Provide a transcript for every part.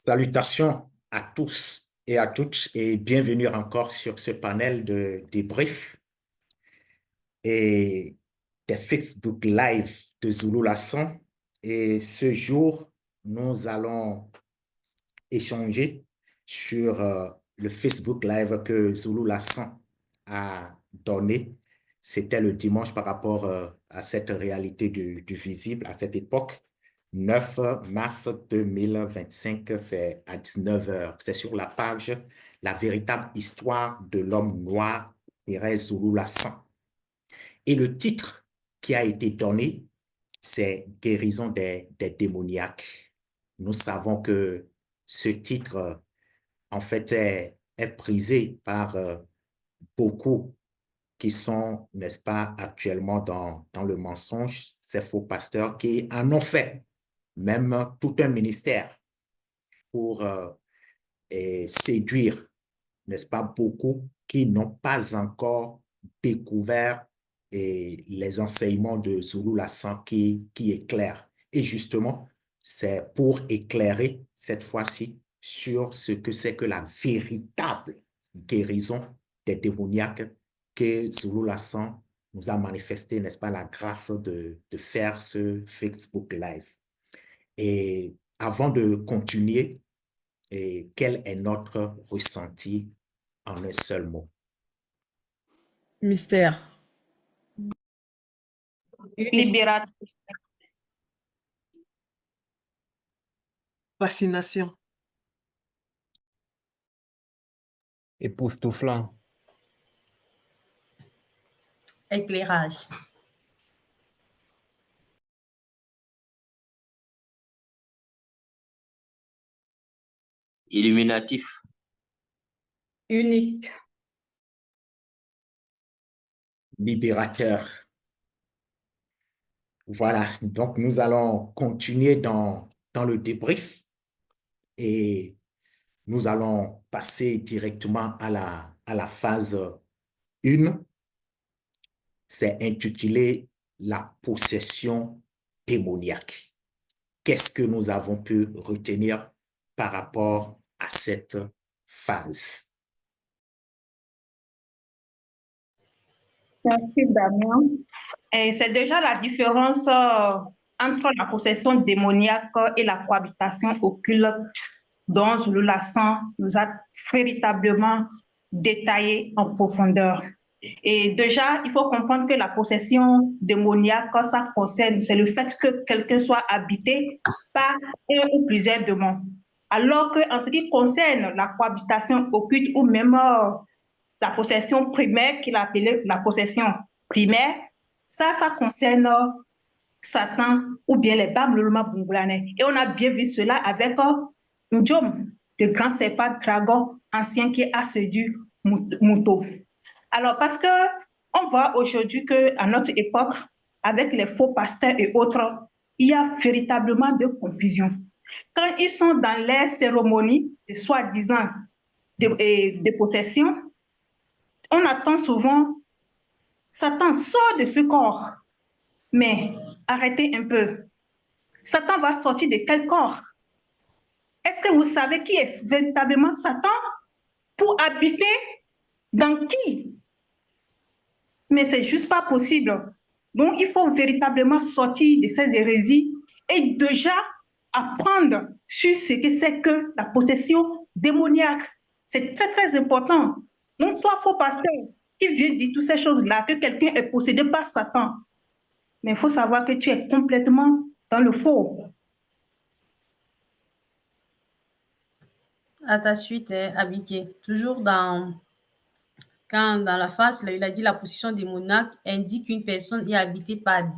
Salutations à tous et à toutes et bienvenue encore sur ce panel de débrief et des Facebook Live de Zulu Lasson. Et ce jour, nous allons échanger sur le Facebook Live que Zulu Lasson a donné. C'était le dimanche par rapport à cette réalité du visible à cette époque. 9 mars 2025, c'est à 19 heures. C'est sur la page La véritable histoire de l'homme noir, Thérèse Zulu Lasson. Et le titre qui a été donné, c'est Guérison des démoniaques. Nous savons que ce titre, en fait, est prisé par beaucoup qui sont, n'est-ce pas, actuellement dans le mensonge, ces faux pasteurs qui en ont fait même tout un ministère pour séduire, n'est-ce pas, beaucoup qui n'ont pas encore découvert les enseignements de Zulu Lasson qui éclairent. Et justement, c'est pour éclairer cette fois-ci sur ce que c'est que la véritable guérison des démoniaques que Zulu Lasson nous a manifesté, n'est-ce pas, la grâce de faire ce Facebook Live. Et avant de continuer, quel est notre ressenti en un seul mot? Mystère. Libérateur. Fascination. Époustouflant. Éclairage. Illuminatif. Unique. Libérateur. Voilà, donc nous allons continuer dans le débrief et nous allons passer directement à la phase 1. C'est intitulé La possession démoniaque. Qu'est-ce que nous avons pu retenir par rapport à cette phase? Merci, Damien. Et c'est déjà la différence entre la possession démoniaque et la cohabitation occulte dont Zulu Lasson nous a véritablement détaillé en profondeur. Et déjà, il faut comprendre que la possession démoniaque, ça concerne, c'est le fait que quelqu'un soit habité par un ou plusieurs démons. Alors qu'en ce qui concerne la cohabitation occulte ou même la possession primaire, qu'il a appelée la possession primaire, ça concerne Satan ou bien les Babyloniens Bungulanais. Et on a bien vu cela avec Ndjom, le grand serpent dragon ancien qui a séduit Mouto. Alors, parce que on voit aujourd'hui qu'à notre époque, avec les faux pasteurs et autres, il y a véritablement de confusion. Quand ils sont dans les cérémonies de soi-disant de possession, on attend souvent, Satan sort de ce corps. Mais arrêtez un peu. Satan va sortir de quel corps? Est-ce que vous savez qui est véritablement Satan pour habiter dans qui? Mais c'est juste pas possible. Donc, il faut véritablement sortir de ces hérésies et déjà apprendre sur ce que c'est que la possession démoniaque. C'est très, très important. Donc, toi, faux pasteur, qui vient dire toutes ces choses-là, que quelqu'un est possédé par Satan, mais il faut savoir que tu es complètement dans le faux. À ta suite, Abiké. Toujours dans la phase, il a dit la position démoniaque indique qu'une personne est habitée par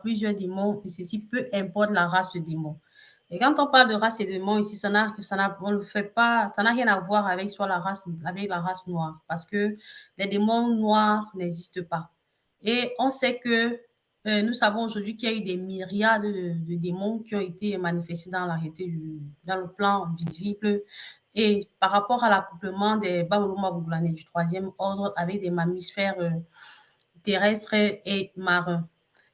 plusieurs démons, et ceci peu importe la race de démons. Et quand on parle de race et de démons ici, ça n'a rien à voir avec avec la race noire, parce que les démons noirs n'existent pas. Et on sait que nous savons aujourd'hui qu'il y a eu des myriades de démons qui ont été manifestés dans dans le plan visible. Et par rapport à l'accouplement des Babyloma Bougoulane du troisième ordre avec des mammifères terrestres et marins.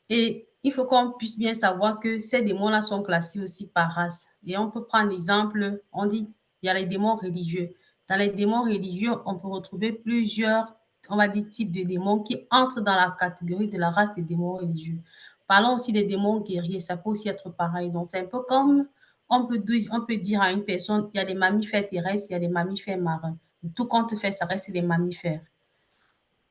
Et il faut qu'on puisse bien savoir que ces démons-là sont classés aussi par race. Et on peut prendre l'exemple, on dit, il y a les démons religieux. Dans les démons religieux, on peut retrouver plusieurs, on va dire, types de démons qui entrent dans la catégorie de la race des démons religieux. Parlons aussi des démons guerriers, ça peut aussi être pareil. Donc, c'est un peu comme on peut dire à une personne, il y a des mammifères terrestres, il y a des mammifères marins. Tout compte fait, ça reste des mammifères.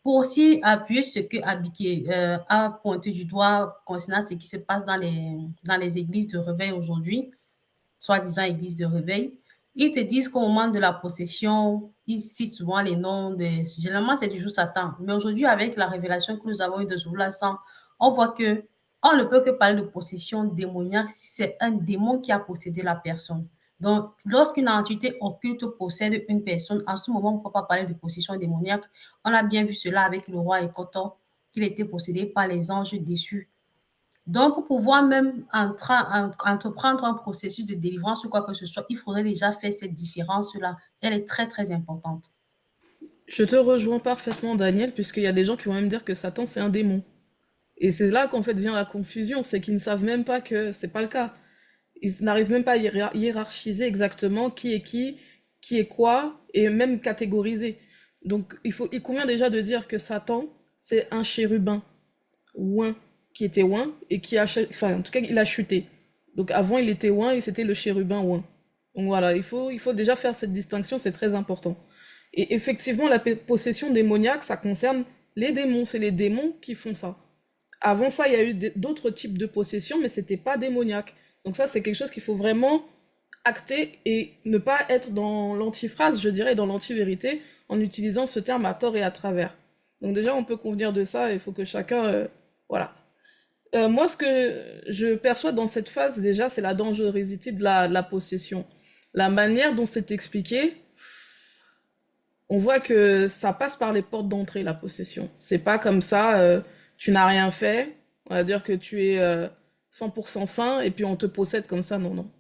Pour aussi appuyer ce que Abiké a pointé du doigt concernant ce qui se passe dans les églises de réveil aujourd'hui, soi-disant églises de réveil, ils te disent qu'au moment de la possession, ils citent souvent les noms de... Généralement, c'est toujours Satan. Mais aujourd'hui, avec la révélation que nous avons eue de Zoula-San, on voit que on ne peut que parler de possession démoniaque si c'est un démon qui a possédé la personne. Donc, lorsqu'une entité occulte possède une personne, en ce moment, on ne peut pas parler de possession démoniaque. On a bien vu cela avec le roi Ekoto, qu'il était possédé par les anges déçus. Donc, pour pouvoir même entreprendre un processus de délivrance ou quoi que ce soit, il faudrait déjà faire cette différence-là. Elle est très, très importante. Je te rejoins parfaitement, Daniel, puisqu'il y a des gens qui vont même dire que Satan, c'est un démon. Et c'est là qu'en fait vient la confusion, c'est qu'ils ne savent même pas que c'est pas le cas. Ils n'arrivent même pas à hiérarchiser exactement qui est quoi, et même catégoriser. Donc il convient déjà de dire que Satan, c'est un chérubin, ouin, qui était ouin, et qui a, enfin en tout cas il a chuté. Donc avant il était ouin, et c'était le chérubin ouin. Donc voilà, il faut déjà faire cette distinction, c'est très important. Et effectivement, la possession démoniaque, ça concerne les démons, c'est les démons qui font ça. Avant ça, il y a eu d'autres types de possession, mais c'était pas démoniaque. Donc ça, c'est quelque chose qu'il faut vraiment acter et ne pas être dans l'antiphrase, je dirais, dans l'anti-vérité, en utilisant ce terme à tort et à travers. Donc déjà, on peut convenir de ça, il faut que chacun... voilà. Moi, ce que je perçois dans cette phase, déjà, c'est la dangerosité de la possession. La manière dont c'est expliqué, on voit que ça passe par les portes d'entrée, la possession. C'est pas comme ça, tu n'as rien fait, on va dire que tu es 100% sain, et puis on te possède comme ça, non, non.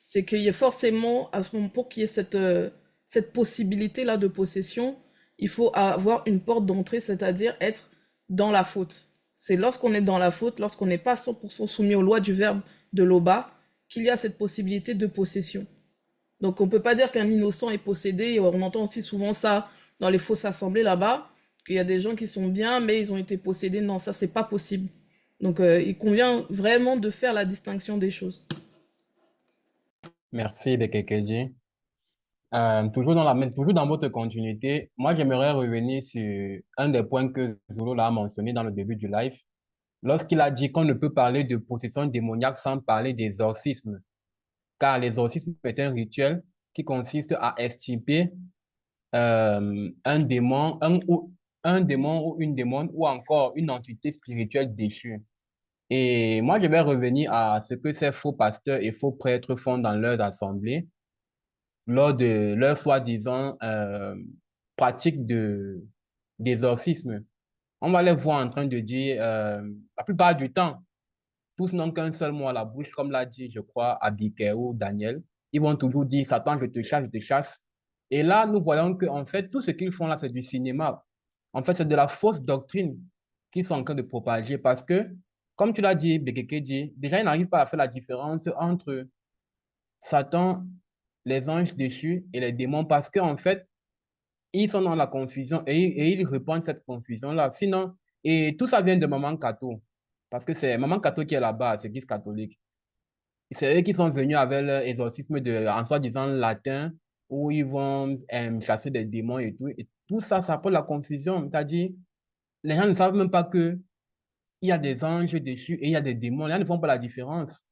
C'est qu'il y a forcément, à ce moment, pour qu'il y ait cette possibilité-là de possession, il faut avoir une porte d'entrée, c'est-à-dire être dans la faute. C'est lorsqu'on est dans la faute, lorsqu'on n'est pas 100% soumis aux lois du verbe de l'Oba, qu'il y a cette possibilité de possession. Donc on peut pas dire qu'un innocent est possédé, on entend aussi souvent ça dans les fausses assemblées là-bas, qu'il y a des gens qui sont bien, mais ils ont été possédés. Non, ça c'est pas possible. Donc il convient vraiment de faire la distinction des choses. Merci, Bekekeji. Toujours dans votre continuité, moi j'aimerais revenir sur un des points que Zulu a mentionné dans le début du live, lorsqu'il a dit qu'on ne peut parler de possession démoniaque sans parler d'exorcisme, car l'exorcisme est un rituel qui consiste à extirper un démon, un démon ou une démone ou encore une entité spirituelle déchue. Et moi, je vais revenir à ce que ces faux pasteurs et faux prêtres font dans leurs assemblées lors de leur soi-disant pratique d'exorcisme. On va les voir en train de dire, la plupart du temps, tous n'ont qu'un seul mot à la bouche, comme l'a dit, je crois, Abigail ou Daniel. Ils vont toujours dire, Satan, je te chasse, je te chasse. Et là, nous voyons que, en fait, tout ce qu'ils font là, c'est du cinéma. En fait, c'est de la fausse doctrine qu'ils sont en train de propager parce que, comme tu l'as dit, Bekeke dit, déjà, ils n'arrivent pas à faire la différence entre Satan, les anges déchus et les démons parce qu'en fait, ils sont dans la confusion et ils répandent cette confusion-là. Sinon, et tout ça vient de Maman Kato. Parce que c'est Maman Kato qui est là-bas, c'est l'Église catholique. C'est eux qui sont venus avec leur exorcisme en soi-disant latin, où ils vont chasser des démons et tout. Et tout ça, ça apporte la confusion. C'est-à-dire, les gens ne savent même pas que il y a des anges déchus et il y a des démons. Les gens ne font pas la différence.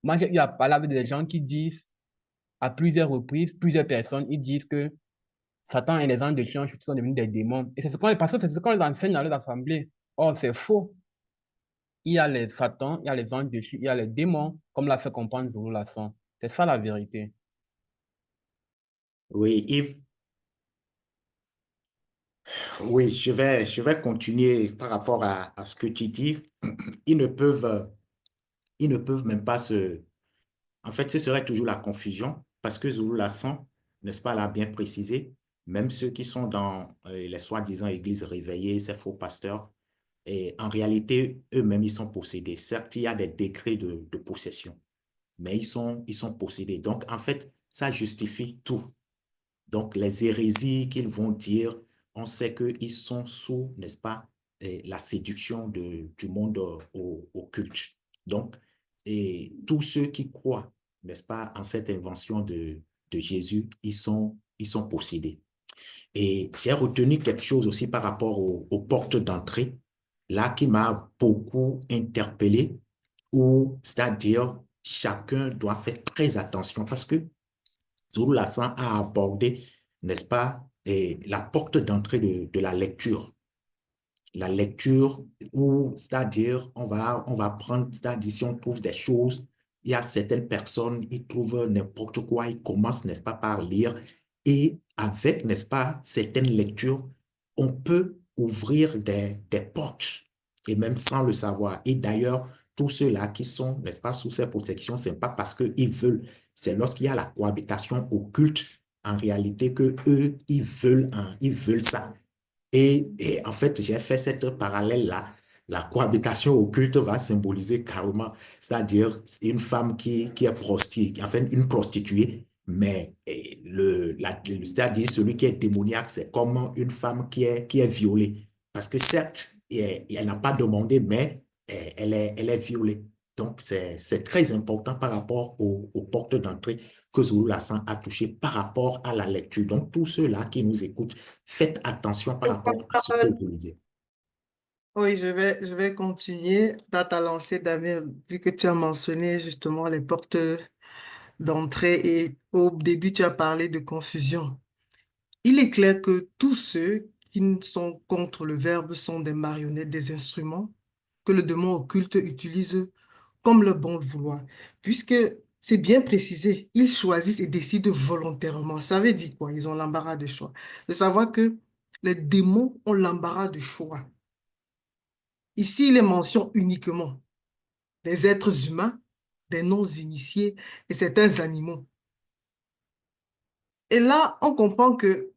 Moi, j'ai eu à parler avec des gens qui disent, à plusieurs reprises, plusieurs personnes, ils disent que Satan et les anges déchus sont devenus des démons. Et c'est ce qu'on les enseigne dans les assemblées. Or, c'est faux. Il y a les Satan, il y a les anges déchus, il y a les démons, comme l'a fait comprendre Zulu Lasson. C'est ça la vérité. Oui, Yves. Oui, je vais continuer par rapport à ce que tu dis. Ils ne peuvent, ils ne peuvent même pas se... En fait, ce serait toujours la confusion parce que Zulu Lasson, n'est-ce pas, l'a bien précisé, même ceux qui sont dans les soi-disant églises réveillées, ces faux pasteurs, et en réalité, eux-mêmes, ils sont possédés. Certes, il y a des décrets de possession, mais ils sont possédés. Donc, en fait, ça justifie tout. Donc, les hérésies qu'ils vont dire, on sait qu'ils sont sous, n'est-ce pas, la séduction du monde au culte. Donc, et tous ceux qui croient, n'est-ce pas, en cette invention de Jésus, ils sont possédés. Et j'ai retenu quelque chose aussi par rapport aux portes d'entrée, là, qui m'a beaucoup interpellé, où, c'est-à-dire, chacun doit faire très attention parce que Zulu Lassan a abordé, n'est-ce pas, la porte d'entrée de la lecture. La lecture où, c'est-à-dire, on va prendre, c'est-à-dire, si on trouve des choses, il y a certaines personnes, ils trouvent n'importe quoi, ils commencent, n'est-ce pas, par lire. Et avec, n'est-ce pas, certaines lectures, on peut ouvrir des portes, et même sans le savoir. Et d'ailleurs, tous ceux-là qui sont, n'est-ce pas, sous ces protections, c'est pas parce qu'ils veulent, c'est lorsqu'il y a la cohabitation occulte, en réalité, que eux, ils veulent ça. Et en fait, j'ai fait cette parallèle-là. La cohabitation occulte va symboliser carrément, c'est-à-dire une femme qui est prostituée, enfin une prostituée, mais c'est-à-dire celui qui est démoniaque, c'est comme une femme qui est violée. Parce que certes, elle n'a pas demandé, mais elle est violée. Donc, c'est très important par rapport aux portes d'entrée que Zulu Lassan a touché par rapport à la lecture. Donc, tous ceux-là qui nous écoutent, faites attention par rapport à ce que vous lisez. Oui, je vais continuer dans ta lancée, Damien, vu que tu as mentionné justement les portes d'entrée et au début, tu as parlé de confusion. Il est clair que tous ceux qui sont contre le verbe sont des marionnettes, des instruments que le démon occulte utilise comme le bon vouloir, puisque c'est bien précisé, ils choisissent et décident volontairement. Ça veut dire quoi? Ils ont l'embarras de choix. De savoir que les démons ont l'embarras de choix. Ici, il est mention uniquement des êtres humains, des non-initiés et certains animaux. Et là, on comprend que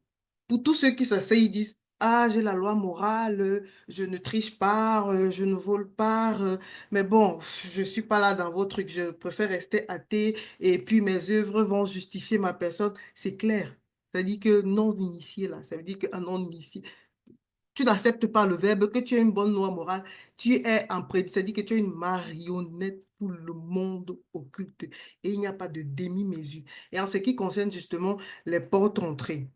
pour tous ceux qui s'asseyent, ils disent, ah, j'ai la loi morale, je ne triche pas, je ne vole pas, mais bon, je ne suis pas là dans vos trucs, je préfère rester athée et puis mes œuvres vont justifier ma personne. C'est clair. C'est-à-dire que non-initié, là, ça veut dire qu'un non-initié, tu n'acceptes pas le verbe, que tu as une bonne loi morale, tu es en prédit, c'est-à-dire que tu es une marionnette pour le monde occulte et il n'y a pas de demi-mesure. Et en ce qui concerne justement les portes entrées,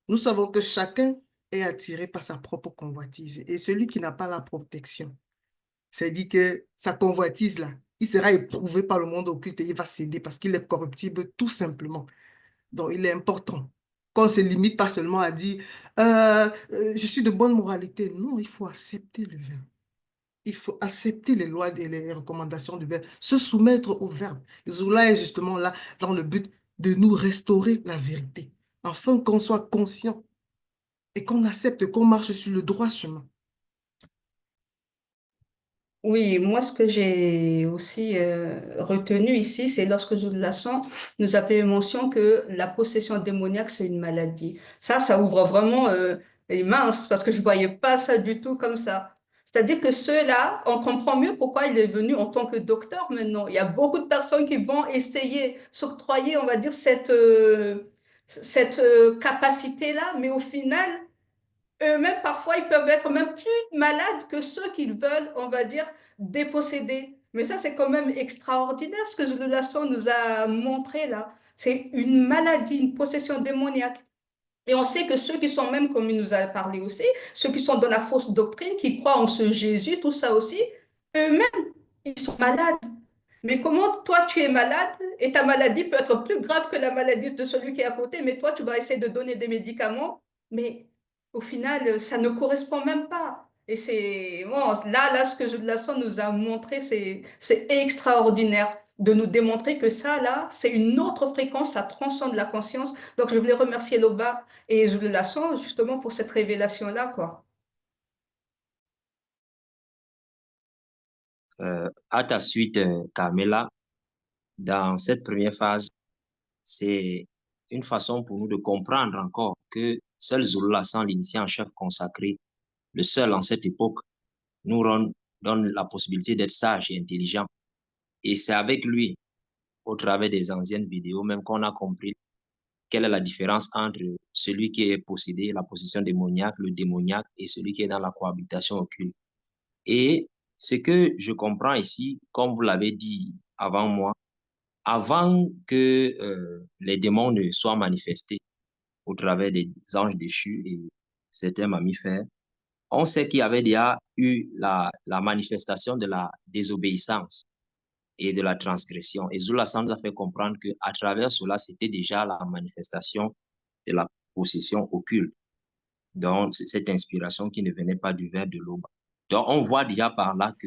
nous savons que chacun est attiré par sa propre convoitise et celui qui n'a pas la protection, c'est-à-dire que sa convoitise là, il sera éprouvé par le monde occulte et il va céder parce qu'il est corruptible tout simplement. Donc, il est important qu'on ne se limite pas seulement à dire je suis de bonne moralité. Non, il faut accepter le verbe. Il faut accepter les lois et les recommandations du verbe, se soumettre au verbe. Zoula est justement là dans le but de nous restaurer la vérité, afin qu'on soit conscient et qu'on accepte qu'on marche sur le droit chemin. Oui, moi, ce que j'ai aussi retenu ici, c'est lorsque Jules Lasson nous a fait mention que la possession démoniaque, c'est une maladie. Ça ouvre vraiment les minces parce que je voyais pas ça du tout comme ça. C'est-à-dire que ceux-là, on comprend mieux pourquoi il est venu en tant que docteur maintenant. Il y a beaucoup de personnes qui vont essayer, s'octroyer, on va dire, cette capacité-là, mais au final, eux-mêmes, parfois, ils peuvent être même plus malades que ceux qu'ils veulent, on va dire, déposséder. Mais ça, c'est quand même extraordinaire ce que le Lasson nous a montré là. C'est une maladie, une possession démoniaque. Et on sait que ceux qui sont même, comme il nous a parlé aussi, ceux qui sont dans la fausse doctrine, qui croient en ce Jésus, tout ça aussi, eux-mêmes, ils sont malades. Mais comment toi, tu es malade et ta maladie peut être plus grave que la maladie de celui qui est à côté, mais toi, tu vas essayer de donner des médicaments, mais au final, ça ne correspond même pas. Et c'est bon, là, ce que Jules Lasson nous a montré, c'est extraordinaire de nous démontrer que ça, là, c'est une autre fréquence, ça transcende la conscience. Donc, je voulais remercier Loba et Jules Lasson justement pour cette révélation-là, quoi. À ta suite, Carmela, dans cette première phase, c'est une façon pour nous de comprendre encore que seul Zulu Lassan, l'initié en chef consacré, le seul en cette époque, donne la possibilité d'être sage et intelligent. Et c'est avec lui, au travers des anciennes vidéos, même qu'on a compris quelle est la différence entre celui qui est possédé, la possession démoniaque, le démoniaque, et celui qui est dans la cohabitation occulte. Et ce que je comprends ici, comme vous l'avez dit avant moi, avant que les démons ne soient manifestés au travers des anges déchus et certains mammifères, on sait qu'il y avait déjà eu la manifestation de la désobéissance et de la transgression. Et Zula-san nous a fait comprendre qu'à travers cela, c'était déjà la manifestation de la possession occulte. Donc, cette inspiration qui ne venait pas du verbe de Loba. Donc, on voit déjà par là que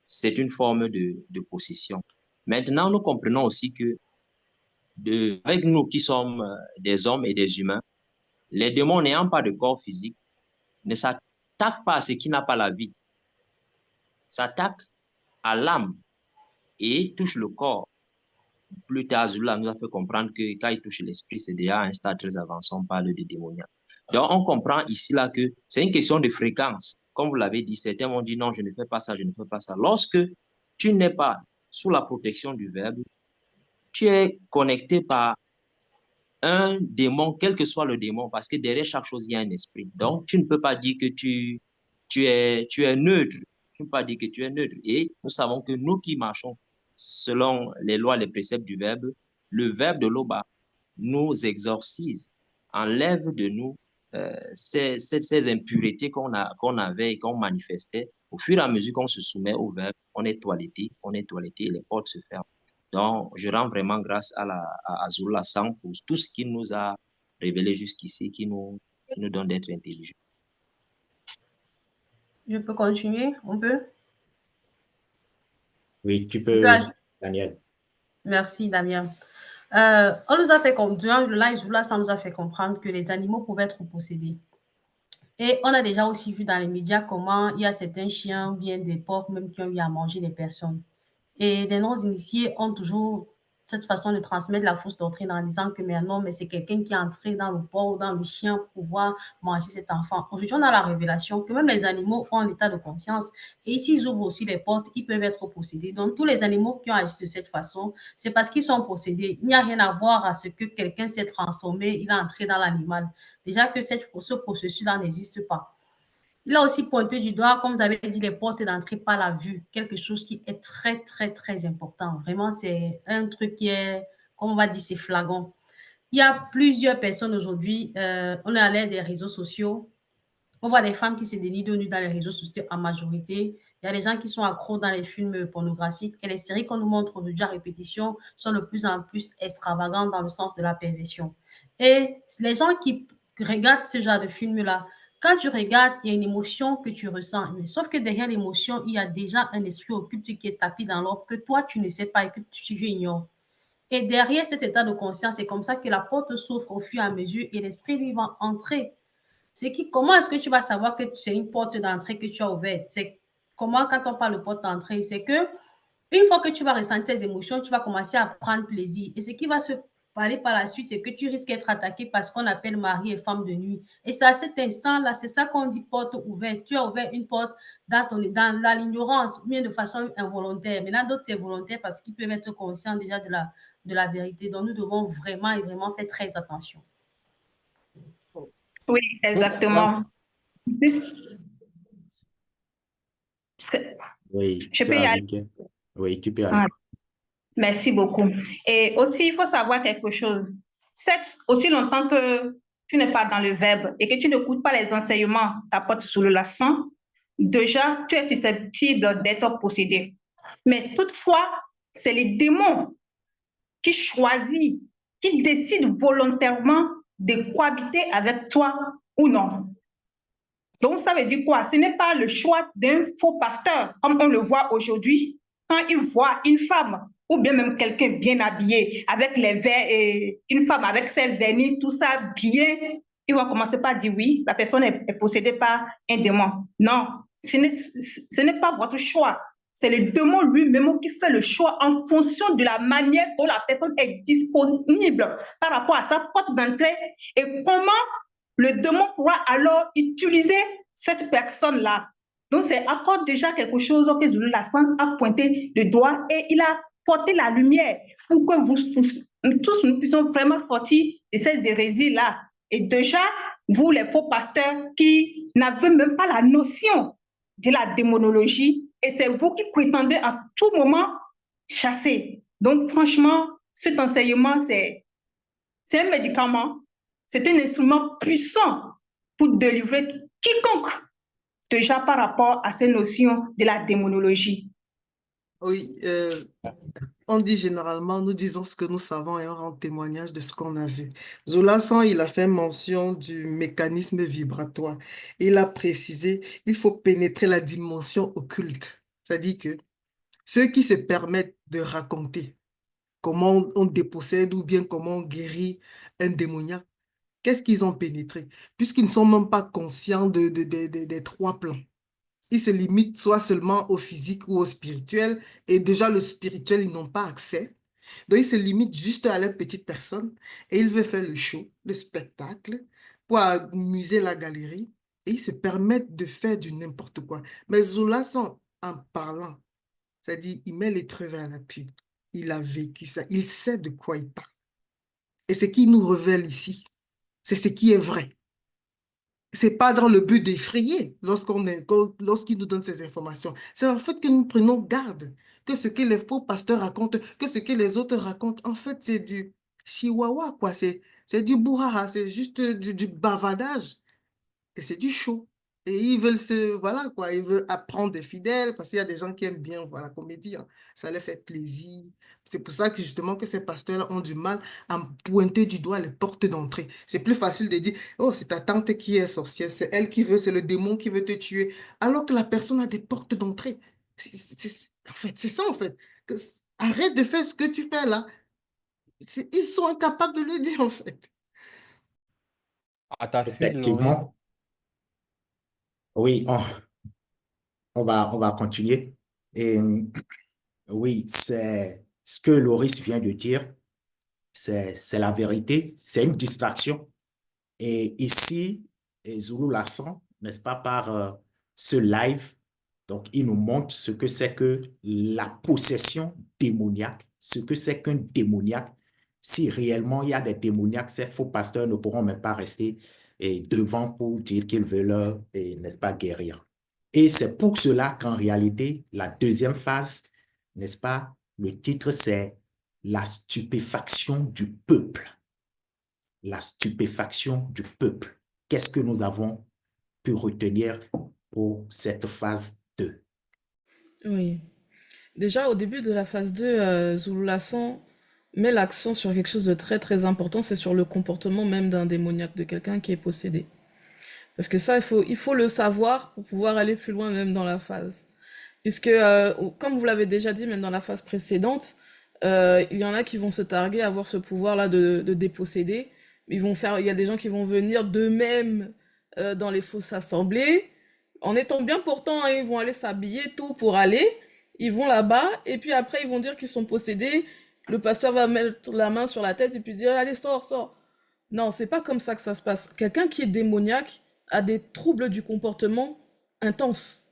c'est une forme de possession. Maintenant, nous comprenons aussi que avec nous qui sommes des hommes et des humains, les démons n'ayant pas de corps physique ne s'attaquent pas à ce qui n'a pas la vie, s'attaquent à l'âme et touchent le corps. Plus tard, Zula nous a fait comprendre que quand ils touchent l'esprit, c'est déjà un stade très avancé, on parle de démoniaque. Donc, on comprend ici là que c'est une question de fréquence. Comme vous l'avez dit, certains m'ont dit non, je ne fais pas ça, je ne fais pas ça. Lorsque tu n'es pas sous la protection du verbe, tu es connecté par un démon, quel que soit le démon, parce que derrière chaque chose, il y a un esprit. Donc, tu ne peux pas dire que tu es neutre. Tu ne peux pas dire que tu es neutre. Et nous savons que nous qui marchons selon les lois, les préceptes du verbe, le verbe de Loba nous exorcise, enlève de nous ces impuretés qu'on avait et qu'on manifestait. Au fur et à mesure qu'on se soumet au verbe, on est toiletté et les portes se ferment. Donc, je rends vraiment grâce à Zula-san pour tout ce qu'il nous a révélé jusqu'ici, qui nous donne d'être intelligents. Je peux continuer? On peut? Oui, tu peux, Daniel. Merci, Damien. On nous a fait comprendre, durant le live, ça nous a fait comprendre que les animaux pouvaient être possédés. Et on a déjà aussi vu dans les médias comment il y a certains chiens, bien des porcs même qui ont eu à manger des personnes. Et les non-initiés ont toujours cette façon de transmettre la fausse doctrine en disant que mais non, mais c'est quelqu'un qui est entré dans le porc ou dans le chien pour pouvoir manger cet enfant. Aujourd'hui, on a la révélation que même les animaux ont un état de conscience et s'ils ouvrent aussi les portes, ils peuvent être possédés. Donc, tous les animaux qui ont agi de cette façon, c'est parce qu'ils sont possédés. Il n'y a rien à voir à ce que quelqu'un s'est transformé, il est entré dans l'animal. Déjà que ce processus-là n'existe pas. Il a aussi pointé du doigt, comme vous avez dit, les portes d'entrée par la vue, quelque chose qui est très, très, très important. Vraiment, c'est un truc qui est, comme on va dire, c'est flagrant. Il y a plusieurs personnes aujourd'hui, on est à l'ère des réseaux sociaux. On voit des femmes qui se dénudent de nu dans les réseaux sociaux en majorité. Il y a des gens qui sont accros dans les films pornographiques et les séries qu'on nous montre aujourd'hui à répétition sont de plus en plus extravagantes dans le sens de la perversion. Et les gens qui regardent ce genre de films-là, quand tu regardes, il y a une émotion que tu ressens. Mais sauf que derrière l'émotion, il y a déjà un esprit occulte qui est tapis dans l'ordre que toi, tu ne sais pas et que tu ignores. Et derrière cet état de conscience, c'est comme ça que la porte s'ouvre au fur et à mesure et l'esprit lui va entrer. Comment est-ce que tu vas savoir que c'est une porte d'entrée que tu as ouverte? C'est comment, quand on parle de porte d'entrée, c'est que une fois que tu vas ressentir ces émotions, tu vas commencer à prendre plaisir. Et ce qui va se parler par la suite, c'est que tu risques d'être attaqué par ce qu'on appelle mari et femme de nuit. Et c'est à cet instant-là, c'est ça qu'on dit porte ouverte. Tu as ouvert une porte dans l'ignorance, ou bien de façon involontaire. Maintenant, d'autres, c'est volontaire parce qu'ils peuvent être conscients déjà de la vérité. Donc, nous devons vraiment et vraiment faire très attention. Oui, exactement. Oui, je peux y aller. Oui, tu peux aller. Merci beaucoup. Et aussi, il faut savoir quelque chose. Aussi longtemps que tu n'es pas dans le verbe et que tu n'écoutes pas les enseignements t'apportent sous le laçon, déjà, tu es susceptible d'être possédé. Mais toutefois, c'est les démons qui choisissent, qui décident volontairement de cohabiter avec toi ou non. Donc, ça veut dire quoi? Ce n'est pas le choix d'un faux pasteur, comme on le voit aujourd'hui. Quand il voit une femme, ou bien même quelqu'un bien habillé, avec les verres, et une femme avec ses vernis, tout ça bien, il va commencer par dire oui, la personne est possédée par un démon. Non, ce n'est pas votre choix. C'est le démon lui-même qui fait le choix en fonction de la manière dont la personne est disponible par rapport à sa porte d'entrée et comment le démon pourra alors utiliser cette personne-là Donc, c'est encore déjà quelque chose que Zulu Lassan a pointé le doigt et il a porté la lumière pour que nous tous nous puissions vraiment sortir de ces hérésies-là. Et déjà, vous, les faux pasteurs qui n'avez même pas la notion de la démonologie, et c'est vous qui prétendez à tout moment chasser. Donc, franchement, cet enseignement, c'est un médicament, c'est un instrument puissant pour délivrer quiconque, déjà par rapport à ces notions de la démonologie. Oui, on dit généralement, nous disons ce que nous savons et on rend témoignage de ce qu'on a vu. Zolassan, il a fait mention du mécanisme vibratoire. Il a précisé, il faut pénétrer la dimension occulte. C'est-à-dire que ceux qui se permettent de raconter comment on dépossède ou bien comment on guérit un démoniaque, qu'est-ce qu'ils ont pénétré? Puisqu'ils ne sont même pas conscients des trois plans. Ils se limitent soit seulement au physique ou au spirituel, et déjà le spirituel, ils n'ont pas accès. Donc, ils se limitent juste à leur petite personne, et ils veulent faire le show, le spectacle, pour amuser la galerie, et ils se permettent de faire du n'importe quoi. Mais Zola, en parlant, c'est-à-dire, il met les preuves à l'appui. Il a vécu ça, il sait de quoi il parle. Et ce qui nous révèle ici, c'est ce qui est vrai. C'est pas dans le but d'effrayer lorsqu'il nous donne ces informations. C'est en fait que nous prenons garde que ce que les faux pasteurs racontent, que ce que les autres racontent, en fait, c'est du chihuahua, quoi. C'est du bourrara, c'est juste du bavardage. Et c'est du show. Et ils veulent voilà quoi, ils veulent apprendre des fidèles parce qu'il y a des gens qui aiment bien voir la comédie, hein. Ça leur fait plaisir. C'est pour ça que justement que ces pasteurs ont du mal à pointer du doigt les portes d'entrée. C'est plus facile de dire, oh, c'est ta tante qui est sorcière, c'est elle qui veut, c'est le démon qui veut te tuer, alors que la personne a des portes d'entrée. En fait, c'est ça en fait. Arrête de faire ce que tu fais là. Ils sont incapables de le dire en fait. À ta suite, Laurie. Effectivement, oui, on va continuer. Et oui, c'est ce que Loris vient de dire, c'est la vérité, c'est une distraction. Et ici, Zulu Lassan, n'est-ce pas, par ce live, donc il nous montre ce que c'est que la possession démoniaque, ce que c'est qu'un démoniaque. Si réellement il y a des démoniaques, ces faux pasteurs ne pourront même pas rester devant pour dire qu'ils veulent, n'est-ce pas, guérir. Et c'est pour cela qu'en réalité, la deuxième phase, n'est-ce pas, le titre c'est la stupéfaction du peuple. La stupéfaction du peuple. Qu'est-ce que nous avons pu retenir pour cette phase 2? Oui. Déjà, au début de la phase 2, Zulu Lassan met l'accent sur quelque chose de très très important, c'est sur le comportement même d'un démoniaque, de quelqu'un qui est possédé. Parce que ça, il faut le savoir pour pouvoir aller plus loin même dans la phase. Puisque, comme vous l'avez déjà dit, même dans la phase précédente, il y en a qui vont se targuer à avoir ce pouvoir-là de déposséder. Il y a des gens qui vont venir d'eux-mêmes dans les fausses assemblées, en étant bien portants, hein, ils vont aller s'habiller, tout pour aller. Ils vont là-bas, et puis après, ils vont dire qu'ils sont possédés. Le pasteur va mettre la main sur la tête et puis dire, allez, sors, sors. Non, c'est pas comme ça que ça se passe. Quelqu'un qui est démoniaque a des troubles du comportement intenses.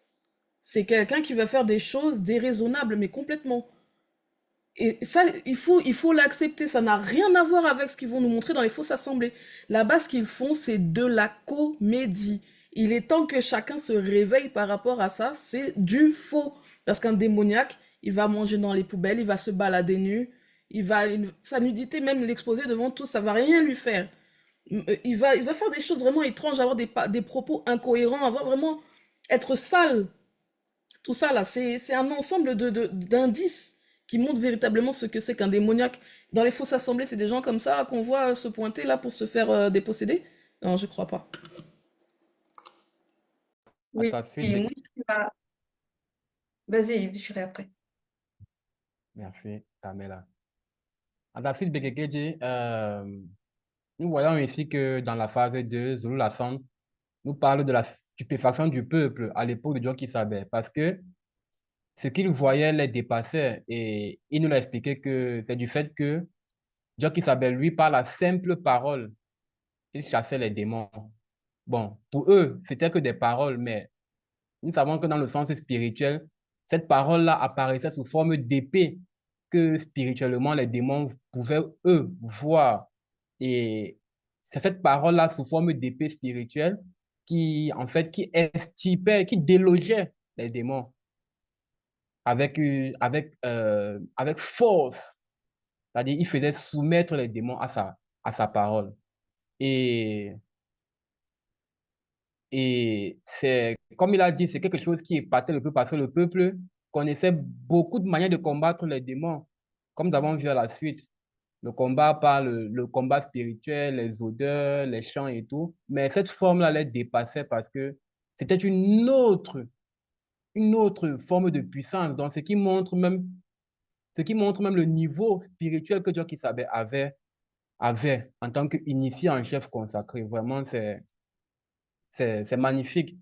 C'est quelqu'un qui va faire des choses déraisonnables, mais complètement. Et ça, il faut l'accepter. Ça n'a rien à voir avec ce qu'ils vont nous montrer dans les fausses assemblées. Là-bas, ce qu'ils font, c'est de la comédie. Il est temps que chacun se réveille par rapport à ça. C'est du faux. Parce qu'un démoniaque, il va manger dans les poubelles, il va se balader nu, sa nudité, même l'exposer devant tous, ça va rien lui faire. Il va faire des choses vraiment étranges, avoir des propos incohérents, avoir vraiment être sale. Tout ça là, c'est un ensemble d'indices qui montrent véritablement ce que c'est qu'un démoniaque. Dans les fausses assemblées, c'est des gens comme ça qu'on voit se pointer là pour se faire déposséder? Non, je crois pas. À Oui, ta suite, et moi, vas-y, je dirai après. merci, Kamela. À la suite, Bekekeji, nous voyons ici que dans la phase 2, Zulu Lassan nous parle de la stupéfaction du peuple à l'époque de John Kisabé, parce que ce qu'il voyait les dépassait et il nous a expliqué que c'est du fait que John Kisabé, lui, par la simple parole, il chassait les démons. Bon, pour eux, c'était que des paroles, mais Nous savons que dans le sens spirituel, cette parole-là apparaissait sous forme d'épée que spirituellement les démons pouvaient, eux, voir. Et c'est cette parole-là sous forme d'épée spirituelle qui, en fait, qui extirpait, qui délogeait les démons avec force. C'est-à-dire, il faisait soumettre les démons à sa parole. Et c'est, comme il a dit, c'est quelque chose qui épatait le peuple parce que le peuple connaissait beaucoup de manières de combattre les démons, comme nous avons vu à la suite. Le combat par le combat spirituel, les odeurs, les chants et tout. Mais cette forme-là les dépassait parce que c'était une autre forme de puissance. Donc, ce qui montre même le niveau spirituel que Dieu qui savait avait en tant qu'initié en chef consacré. Vraiment, c'est magnifique.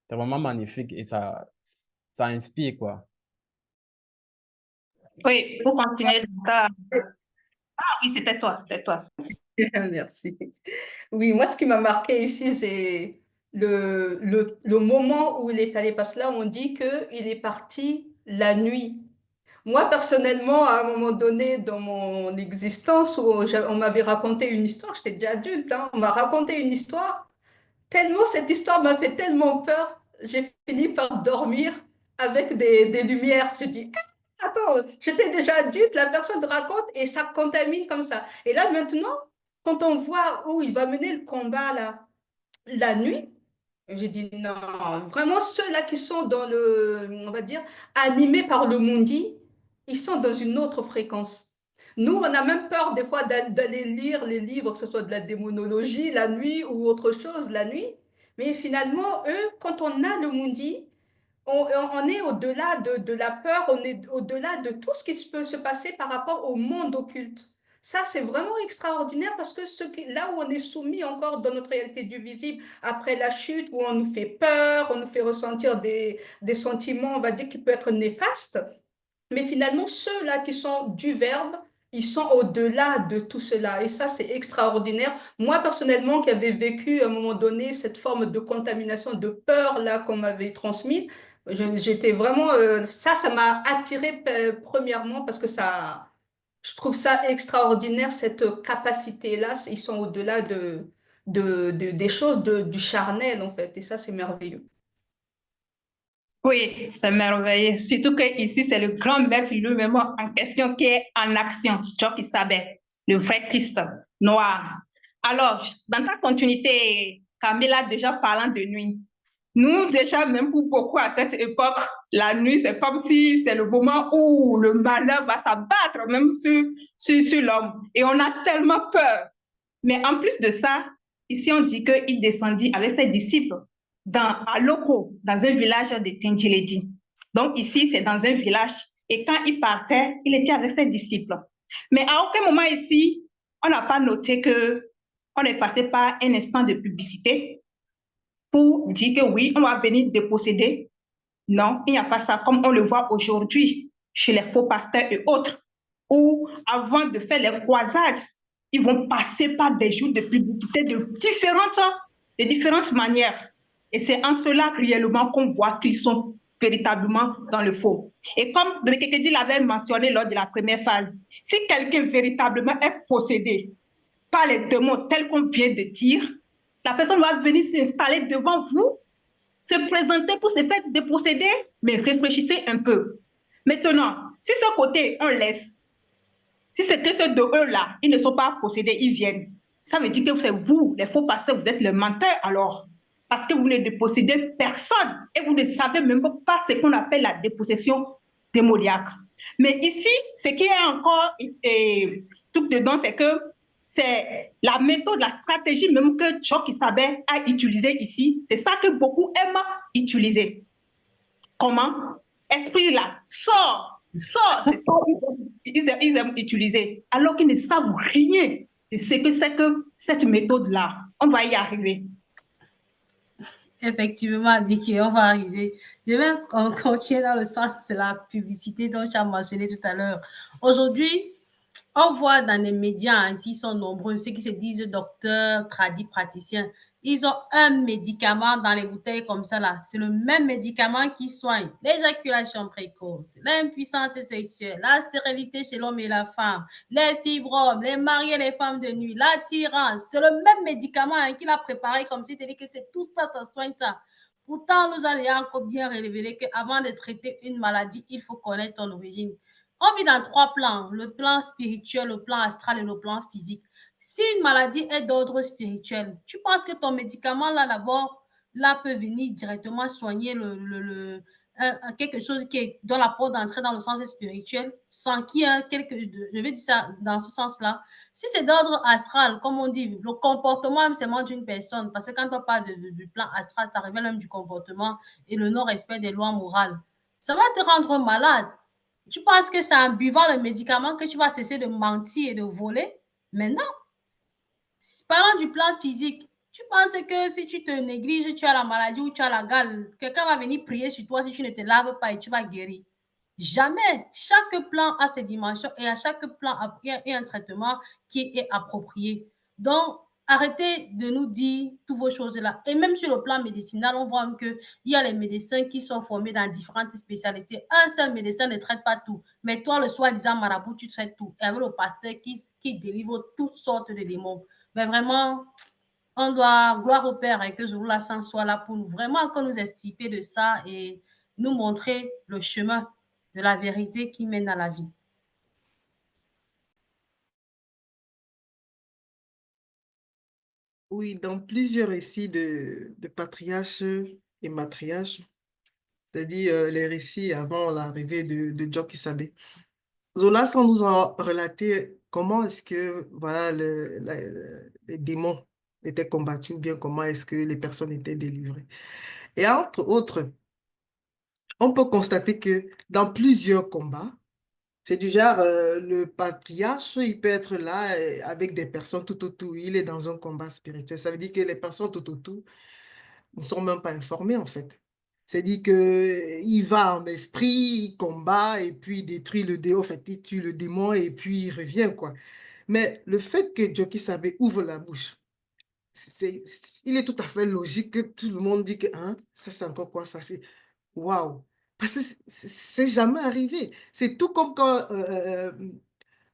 C'est vraiment magnifique et ça inspire, quoi. Oui, pour continuer. Ah oui, c'était toi. Merci. Oui, moi, ce qui m'a marqué ici, c'est le moment où il est allé. Parce que là, on dit qu'il est parti la nuit. Moi, personnellement, à un moment donné dans mon existence, où on m'avait raconté une histoire, j'étais déjà adulte, hein, on m'a raconté une histoire, tellement cette histoire m'a fait tellement peur, j'ai fini par dormir avec des lumières. Je dis, attends, j'étais déjà adulte, la personne raconte et ça contamine comme ça. Et là, maintenant, quand on voit où il va mener le combat là, la nuit, j'ai dit non, vraiment ceux-là qui sont dans on va dire, animés par le mundi, ils sont dans une autre fréquence. Nous, on a même peur des fois d'aller lire les livres, que ce soit de la démonologie la nuit ou autre chose la nuit. Mais finalement, eux, quand on a le mundi, on est au-delà de la peur, on est au-delà de tout ce qui peut se passer par rapport au monde occulte. Ça, c'est vraiment extraordinaire parce que là où on est soumis encore dans notre réalité du visible, après la chute, où on nous fait peur, on nous fait ressentir des sentiments, on va dire, qui peuvent être néfastes, mais finalement, ceux-là qui sont du verbe, ils sont au-delà de tout cela. Et ça, c'est extraordinaire. Moi, personnellement, qui avais vécu à un moment donné cette forme de contamination, de peur-là qu'on m'avait transmise, j'étais vraiment... ça m'a attiré premièrement parce que je trouve ça extraordinaire, cette capacité-là. Ils sont au-delà des choses du charnel, en fait. Et ça, c'est merveilleux. Oui, c'est merveilleux. Surtout que ici, c'est le grand maître lui-même en question qui est en action, Joe Kisabé, le vrai Christ noir. Alors, dans ta continuité, Camilla, déjà parlant de nuit, nous, déjà, même pour beaucoup à cette époque, la nuit, c'est comme si c'est le moment où le malheur va s'abattre même sur l'homme. Et on a tellement peur. Mais en plus de ça, ici, on dit qu'il descendit avec ses disciples à Loko, dans un village de Tindjiledi. Donc ici, c'est dans un village. Et quand il partait, il était avec ses disciples. Mais à aucun moment ici, on n'a pas noté qu'on est passé par un instant de publicité pour dire que oui, on va venir déposséder. Non, il n'y a pas ça, comme on le voit aujourd'hui chez les faux pasteurs et autres, où avant de faire les croisades, ils vont passer par des jours de publicité de différentes manières. Et c'est en cela réellement qu'on voit qu'ils sont véritablement dans le faux. Et comme Rekekedi l'avait mentionné lors de la première phase, si quelqu'un véritablement est possédé par les démons tels qu'on vient de dire, la personne va venir s'installer devant vous, se présenter pour se faire déposséder, mais réfléchissez un peu. Maintenant, si ce côté, on laisse, si c'est que ceux de eux-là, ils ne sont pas possédés, ils viennent, ça veut dire que c'est vous, les faux pasteurs, vous êtes les menteurs alors. Parce que vous ne dépossédez personne et vous ne savez même pas ce qu'on appelle la dépossession démoniaque. Mais ici, ce qui est encore tout dedans, c'est que c'est la méthode, la stratégie même que Joe Kisabé a utilisée ici. C'est ça que beaucoup aiment utiliser. Comment? Esprit là, sort. C'est ça qu'ils aiment utiliser. Alors qu'ils ne savent rien de ce que c'est que cette méthode-là. On va y arriver. Effectivement, Vicky, on va arriver. Je vais continuer dans le sens de la publicité dont tu as mentionné tout à l'heure. Aujourd'hui, on voit dans les médias, ils sont nombreux, ceux qui se disent docteurs, tradis, praticiens. Ils ont un médicament dans les bouteilles comme ça là. C'est le même médicament qui soigne l'éjaculation précoce, l'impuissance sexuelle, la stérilité chez l'homme et la femme, les fibromes, les maris et les femmes de nuit, l'attirance. C'est le même médicament hein, qu'il a préparé comme si tu dis que c'est tout ça, ça soigne ça. Pourtant, nous allons encore bien révéler qu'avant de traiter une maladie, il faut connaître son origine. On vit dans 3 plans, le plan spirituel, le plan astral et le plan physique. Si une maladie est d'ordre spirituel, tu penses que ton médicament, là, d'abord, là, peut venir directement soigner quelque chose qui est dans la porte d'entrée dans le sens spirituel, sans qu'il y ait je vais dire ça dans ce sens-là. Si c'est d'ordre astral, comme on dit, le comportement même seulement d'une personne, parce que quand on parle du plan astral, ça révèle même du comportement et le non-respect des lois morales. Ça va te rendre malade. Tu penses que c'est en buvant le médicament que tu vas cesser de mentir et de voler? Mais non. Parlant du plan physique, tu penses que si tu te négliges, tu as la maladie ou tu as la gale, quelqu'un va venir prier sur toi si tu ne te laves pas et tu vas guérir. Jamais. Chaque plan a ses dimensions et à chaque plan il y a un traitement qui est approprié. Donc, arrêtez de nous dire toutes vos choses-là. Et même sur le plan médicinal, on voit qu'il y a les médecins qui sont formés dans différentes spécialités. Un seul médecin ne traite pas tout. Mais toi, le soi-disant marabout, tu traites tout. Et avec le pasteur qui délivre toutes sortes de démons. Mais vraiment, on doit, gloire au Père et que Zouroula San soit là pour nous, vraiment encore nous extirper de ça et nous montrer le chemin de la vérité qui mène à la vie. Oui, dans plusieurs récits de patriarches et matriarches, c'est-à-dire les récits avant l'arrivée de Djoki Sabé, Zola sans nous a relaté comment est-ce que voilà, les démons étaient combattus ou bien comment est-ce que les personnes étaient délivrées. Et entre autres, on peut constater que dans plusieurs combats, c'est du genre, le patriarche, il peut être là avec des personnes tout autour. Il est dans un combat spirituel. Ça veut dire que les personnes tout autour ne sont même pas informées, en fait. C'est-à-dire qu'il va en esprit, il combat et puis il détruit le démon, en fait, il tue le démon et puis il revient, quoi. Mais le fait que Djoki Sabé ouvre la bouche, il est tout à fait logique que tout le monde dit que, hein, ça c'est encore quoi, ça c'est, waouh. Parce que c'est jamais arrivé. C'est tout comme quand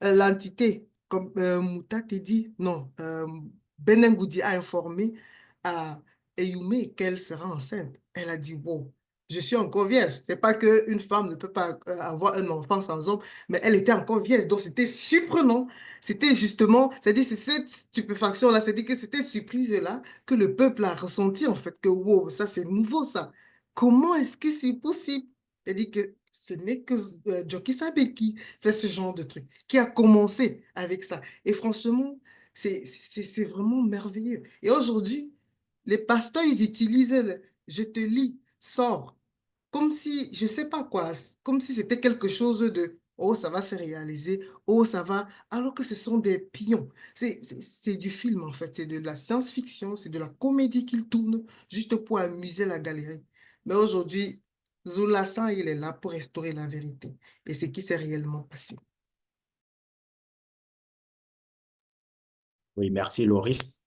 l'entité, comme Mouta te dit, non, Benem Goudi a informé à Eyume qu'elle sera enceinte. Elle a dit, wow, je suis encore vierge. C'est pas qu'une femme ne peut pas avoir un enfant sans homme, mais elle était encore vierge. Donc c'était surprenant. C'était justement, c'est-à-dire c'est cette stupéfaction-là, c'est-à-dire que c'était surprise-là que le peuple a ressenti en fait, que wow, ça c'est nouveau ça. Comment est-ce que c'est possible? C'est-à-dire que ce n'est que Djoki Sabe qui fait ce genre de truc, qui a commencé avec ça. Et franchement, c'est vraiment merveilleux. Et aujourd'hui, les pasteurs, ils utilisent je te lis, sors, comme si, je sais pas quoi, comme si c'était quelque chose de, oh, ça va se réaliser, oh, ça va, alors que ce sont des pions. C'est du film, en fait, c'est de la science-fiction, c'est de la comédie qu'ils tournent juste pour amuser la galerie. Mais aujourd'hui, Zolassan, il est là pour restaurer la vérité et ce qui s'est réellement passé. Oui, merci Loris.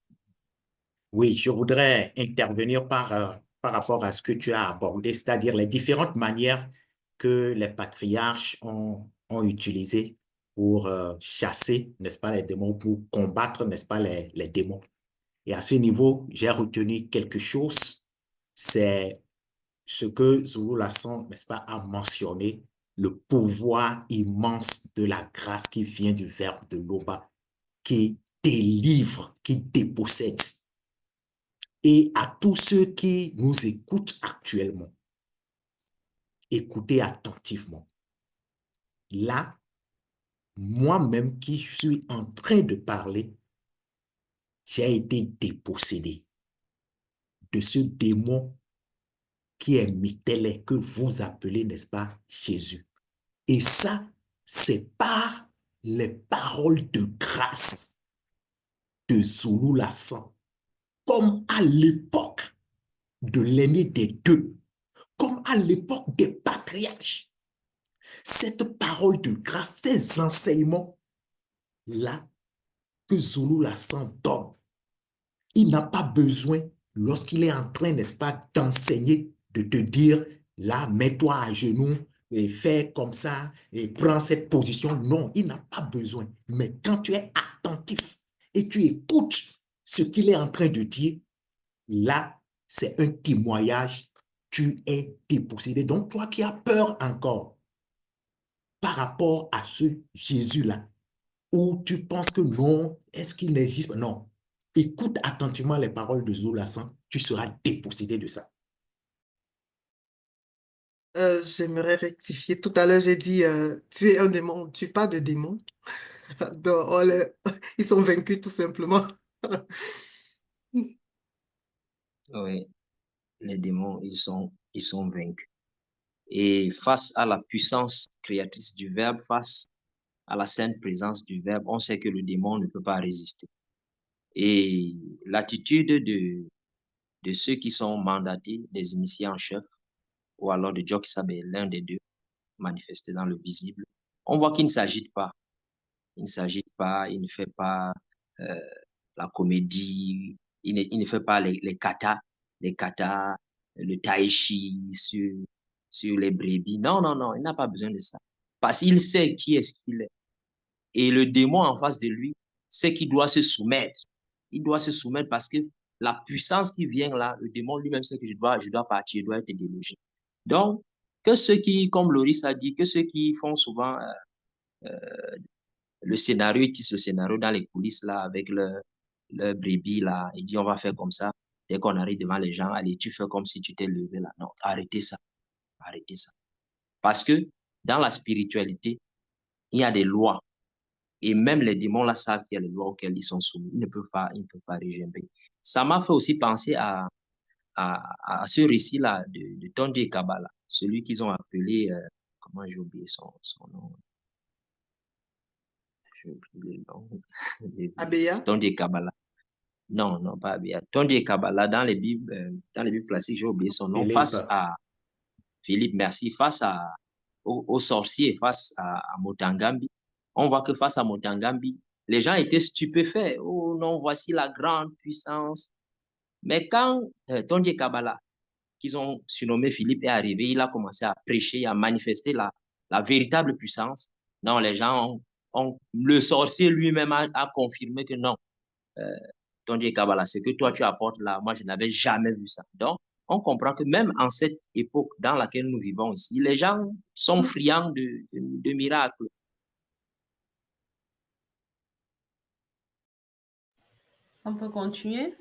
Oui, je voudrais intervenir par rapport à ce que tu as abordé, c'est-à-dire les différentes manières que les patriarches ont utilisées pour chasser, n'est-ce pas, les démons, pour combattre, n'est-ce pas, les démons. Et à ce niveau, j'ai retenu quelque chose, c'est ce que Zulu Lasson, n'est-ce pas, a mentionné, le pouvoir immense de la grâce qui vient du verbe de Loba, qui délivre, qui dépossède. Et à tous ceux qui nous écoutent actuellement, écoutez attentivement. Là, moi-même qui suis en train de parler, j'ai été dépossédé de ce démon qui est Mitélé, que vous appelez, n'est-ce pas, Jésus. Et ça, c'est par les paroles de grâce de Zulu Lassan, comme à l'époque de l'aîné des deux, comme à l'époque des patriarches. Cette parole de grâce, ces enseignements-là que Zulu Lassan donne, il n'a pas besoin lorsqu'il est en train, n'est-ce pas, d'enseigner, de te dire, là, mets-toi à genoux et fais comme ça et prends cette position. Non, il n'a pas besoin. Mais quand tu es attentif et tu écoutes ce qu'il est en train de dire, là, c'est un témoignage. Tu es dépossédé. Donc, toi qui as peur encore par rapport à ce Jésus-là, où tu penses que non, est-ce qu'il n'existe pas? Non. Écoute attentivement les paroles de Zolassan, tu seras dépossédé de ça. J'aimerais rectifier. Tout à l'heure, j'ai dit, tu es un démon, tu n'es pas de démon. Donc, ils sont vaincus tout simplement. Oui, les démons, ils sont vaincus. Et face à la puissance créatrice du Verbe, face à la sainte présence du Verbe, on sait que le démon ne peut pas résister. Et l'attitude de ceux qui sont mandatés, des initiés en chef, ou alors de Djoksabe, l'un des deux, manifesté dans le visible, on voit qu'il ne s'agite pas. Il ne s'agite pas, il ne fait pas la comédie, il ne fait pas les katas, le tai chi sur les brebis. Non, non, non, il n'a pas besoin de ça. Parce qu'il sait qui est-ce qu'il est. Et le démon en face de lui sait qu'il doit se soumettre. Il doit se soumettre parce que la puissance qui vient là, le démon lui-même sait que je dois partir, je dois être délogé. Donc, que ceux qui, comme Loris a dit, que ceux qui font souvent le scénario, ils tissent le scénario dans les coulisses là, avec leur brebis là, ils disent on va faire comme ça. Dès qu'on arrive devant les gens, allez, tu fais comme si tu t'es levé là. Non, arrêtez ça. Arrêtez ça. Parce que dans la spiritualité, il y a des lois. Et même les démons là savent qu'il y a des lois auxquelles ils sont soumis. Ils ne peuvent pas régimber. Ça m'a fait aussi penser à ce récit-là de Tonje Kabbalah, celui qu'ils ont appelé, comment j'ai oublié son nom, j'ai oublié le nom, Abeya? Tonje Kabbalah. Non, non, pas Abeya. Tonje Kabbalah, dans les Bibles classiques, j'ai oublié son nom, Philippe. face à Philippe, merci, face au sorcier, face à Motangambi. On voit que face à Motangambi, les gens étaient stupéfaits. Oh non, voici la grande puissance. Mais quand Tonje Kabbalah, qu'ils ont surnommé Philippe, est arrivé, il a commencé à prêcher, à manifester la véritable puissance. Non, les gens le sorcier lui-même a confirmé que non, Tonje Kabbalah, ce que toi tu apportes là, moi je n'avais jamais vu ça. Donc, on comprend que même en cette époque dans laquelle nous vivons ici, les gens sont friands de miracles. On peut continuer.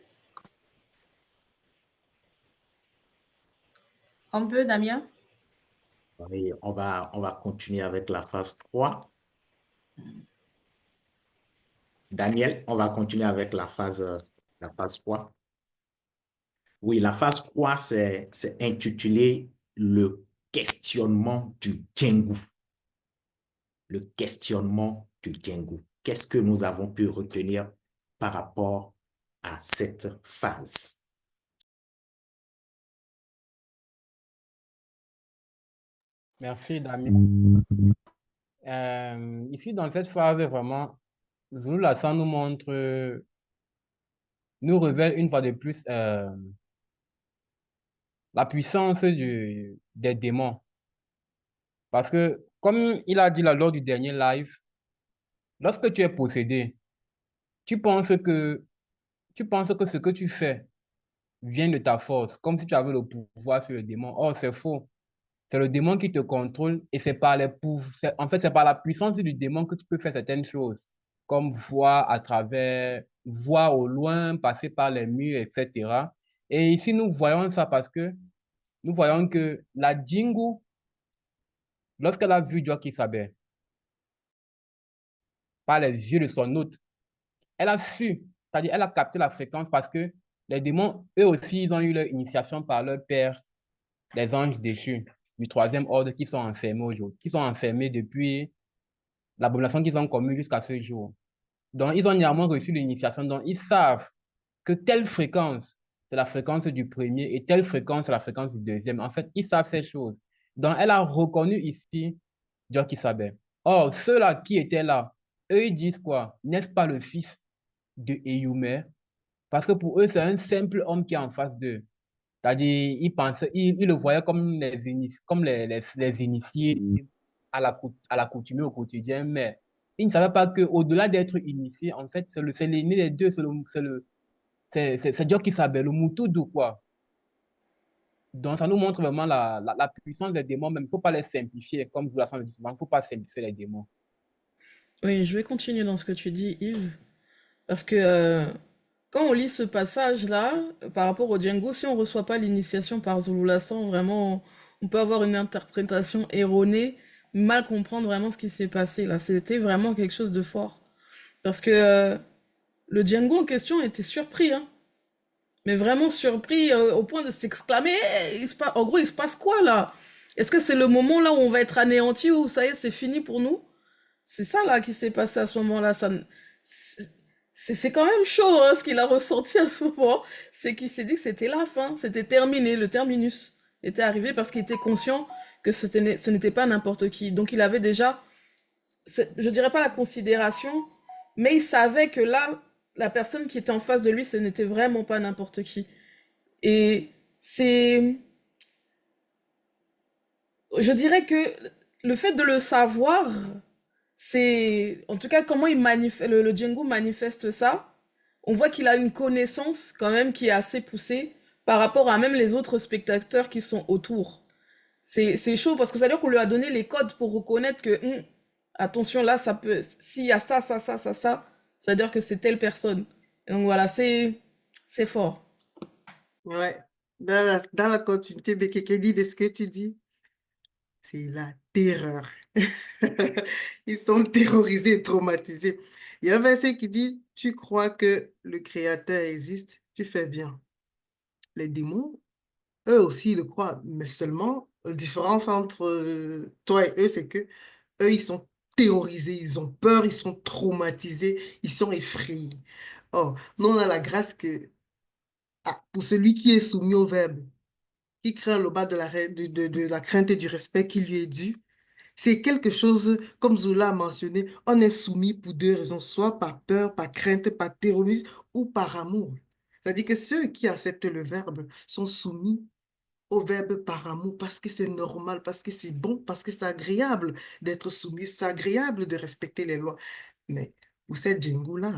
On peut, Damien? Oui, on va continuer avec la phase 3. Daniel, on va continuer avec la phase 3. Oui, la phase 3, c'est intitulé le questionnement du Tengu. Le questionnement du Tengu. Qu'est-ce que nous avons pu retenir par rapport à cette phase? Merci, Damien. Ici, dans cette phase, vraiment, Zolassan nous montre, nous révèle une fois de plus la puissance des démons. Parce que, comme il a dit là, lors du dernier live, lorsque tu es possédé, tu penses que ce que tu fais vient de ta force, comme si tu avais le pouvoir sur le démon. Or, c'est faux. C'est le démon qui te contrôle et c'est par en fait, c'est par la puissance du démon que tu peux faire certaines choses, comme voir au loin, passer par les murs, etc. Et ici, nous voyons ça parce que nous voyons que la Jingu, lorsqu'elle a vu Djoksabe par les yeux de son hôte, elle a su, c'est-à-dire elle a capté la fréquence parce que les démons, eux aussi, ils ont eu leur initiation par leur père, les anges déchus du 3e ordre qui sont enfermés aujourd'hui, qui sont enfermés depuis l'abomination qu'ils ont commue jusqu'à ce jour. Donc, ils ont néanmoins reçu l'initiation, donc ils savent que telle fréquence, c'est la fréquence du premier et telle fréquence, c'est la fréquence du deuxième. En fait, ils savent ces choses. Donc, elle a reconnu ici Djoksabe. Or, ceux-là qui étaient là, eux, ils disent quoi? N'est-ce pas le fils de Eyumer? Parce que pour eux, c'est un simple homme qui est en face d'eux. C'est-à-dire, ils le voyaient comme les initiés à la coutume au quotidien, mais ils ne savaient pas qu'au-delà d'être initié, en fait, c'est l'aîné des deux, c'est Dieu qui s'appelle le Moutoudou, quoi. Donc, ça nous montre vraiment la puissance des démons, mais il ne faut pas les simplifier, comme vous l'avez dit souvent, il ne faut pas simplifier les démons. Oui, je vais continuer dans ce que tu dis, Yves, parce que quand on lit ce passage-là, par rapport au Django, si on ne reçoit pas l'initiation par Zululassan, vraiment, on peut avoir une interprétation erronée, mal comprendre vraiment ce qui s'est passé là. C'était vraiment quelque chose de fort. Parce que le Django en question était surpris, hein. Mais vraiment surpris au point de s'exclamer, hey, en gros, il se passe quoi là? Est-ce que c'est le moment là où on va être anéanti, où ça y est, c'est fini pour nous? C'est ça là qui s'est passé à ce moment-là. C'est quand même chaud hein, ce qu'il a ressenti à ce moment. C'est qu'il s'est dit que c'était la fin, c'était terminé, le terminus était arrivé parce qu'il était conscient que ce n'était pas n'importe qui. Donc il avait déjà, je dirais pas la considération, mais il savait que là, la personne qui était en face de lui, ce n'était vraiment pas n'importe qui. Et c'est... Je dirais que le fait de le savoir, c'est... En tout cas, comment le Django manifeste ça, on voit qu'il a une connaissance quand même qui est assez poussée par rapport à même les autres spectateurs qui sont autour. C'est chaud parce que ça veut dire qu'on lui a donné les codes pour reconnaître que, attention, là, ça peut... S'il y a ça, ça veut dire que c'est telle personne. Et donc voilà, c'est fort. Ouais. Dans la continuité de Kekedi, de ce que tu dis, c'est la terreur. Ils sont terrorisés et traumatisés. Il y a un verset qui dit, tu crois que le Créateur existe, tu fais bien. Les démons, eux aussi, ils le croient, mais seulement, la différence entre toi et eux, c'est que eux, ils sont terrorisés, ils ont peur, ils sont traumatisés, ils sont effrayés. Oh, nous, on a la grâce que, pour celui qui est soumis au Verbe, qui craint le bas de la crainte et du respect qui lui est dû, c'est quelque chose, comme Zola a mentionné, on est soumis pour deux raisons, soit par peur, par crainte, par terrorisme ou par amour. C'est-à-dire que ceux qui acceptent le Verbe sont soumis au Verbe par amour, parce que c'est normal, parce que c'est bon, parce que c'est agréable d'être soumis, c'est agréable de respecter les lois. Mais pour cette Django-là,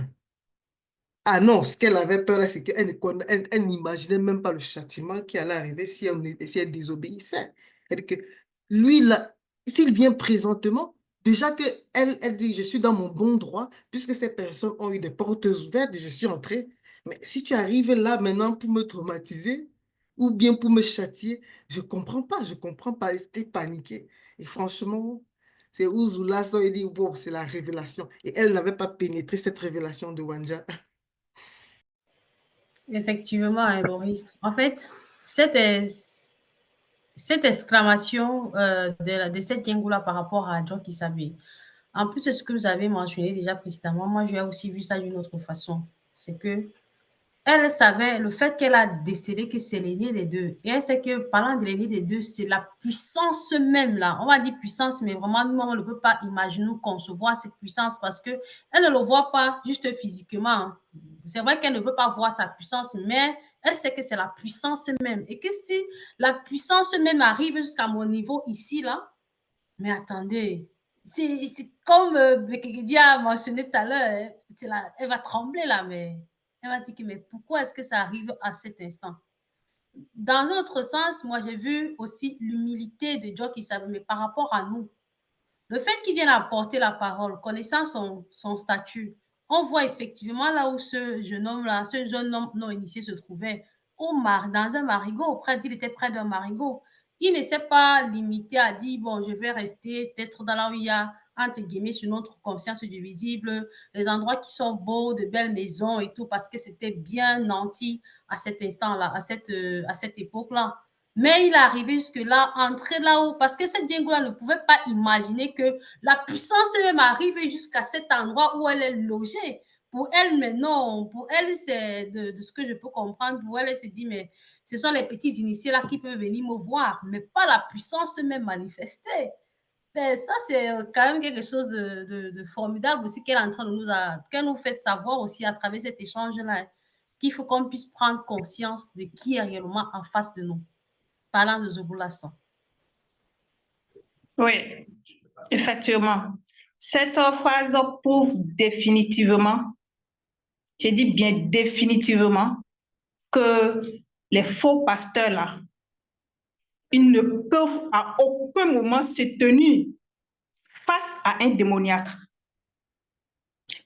ah non, ce qu'elle avait peur, là, c'est qu'elle elle n'imaginait même pas le châtiment qui allait arriver si elle désobéissait. C'est-à-dire que lui, là, s'il vient présentement, déjà que elle dit, je suis dans mon bon droit, puisque ces personnes ont eu des portes ouvertes, je suis entré. Mais si tu arrives là maintenant pour me traumatiser, ou bien pour me châtier, je comprends pas, c'était paniqué. Et franchement, c'est où Zula il dit, bon, c'est la révélation. Et elle n'avait pas pénétré cette révélation de Wanja. Effectivement, hein, Boris. En fait, cette, cette exclamation de cette Django-là par rapport à John Kissabe, en plus de ce que vous avez mentionné déjà précédemment, moi, j'ai aussi vu ça d'une autre façon. C'est que elle savait le fait qu'elle a décelé que c'est l'aîné des deux. Et elle sait que parlant de l'aîné des deux, c'est la puissance même là. On va dire puissance, mais vraiment, nous, on ne peut pas imaginer ou concevoir cette puissance parce que elle ne le voit pas juste physiquement. C'est vrai qu'elle ne peut pas voir sa puissance, mais elle sait que c'est la puissance même. Et que si la puissance même arrive jusqu'à mon niveau ici, là, mais attendez, c'est comme Bekegedi a mentionné tout à l'heure, hein, elle va trembler là, mais elle va dire que mais pourquoi est-ce que ça arrive à cet instant? Dans un autre sens, moi j'ai vu aussi l'humilité de Joe Kissabe, mais par rapport à nous. Le fait qu'il vienne apporter la parole, connaissant son statut, on voit effectivement là où ce jeune homme-là, ce jeune homme non initié se trouvait, dans un marigot, il était près d'un marigot. Il ne s'est pas limité à dire, bon, je vais rester peut-être dans là où il y a, entre guillemets, sur notre conscience du visible, les endroits qui sont beaux, de belles maisons et tout, parce que c'était bien nanti à cet instant-là, à cette époque-là. Mais il est arrivé jusque-là, entré là-haut, parce que cette Django-là ne pouvait pas imaginer que la puissance même arrive jusqu'à cet endroit où elle est logée. Pour elle, mais non, pour elle, c'est de ce que je peux comprendre, pour elle, elle se dit, mais ce sont les petits initiés là qui peuvent venir me voir, mais pas la puissance même manifestée. Mais ça, c'est quand même quelque chose de formidable aussi qu'elle est en train de qu'elle nous fait savoir aussi à travers cet échange-là, qu'il faut qu'on puisse prendre conscience de qui est réellement en face de nous, parlant de Zulu Lassan. Oui, effectivement. Cette phrase prouve définitivement, j'ai dit bien définitivement, que les faux pasteurs là, ils ne peuvent à aucun moment se tenir face à un démoniaque.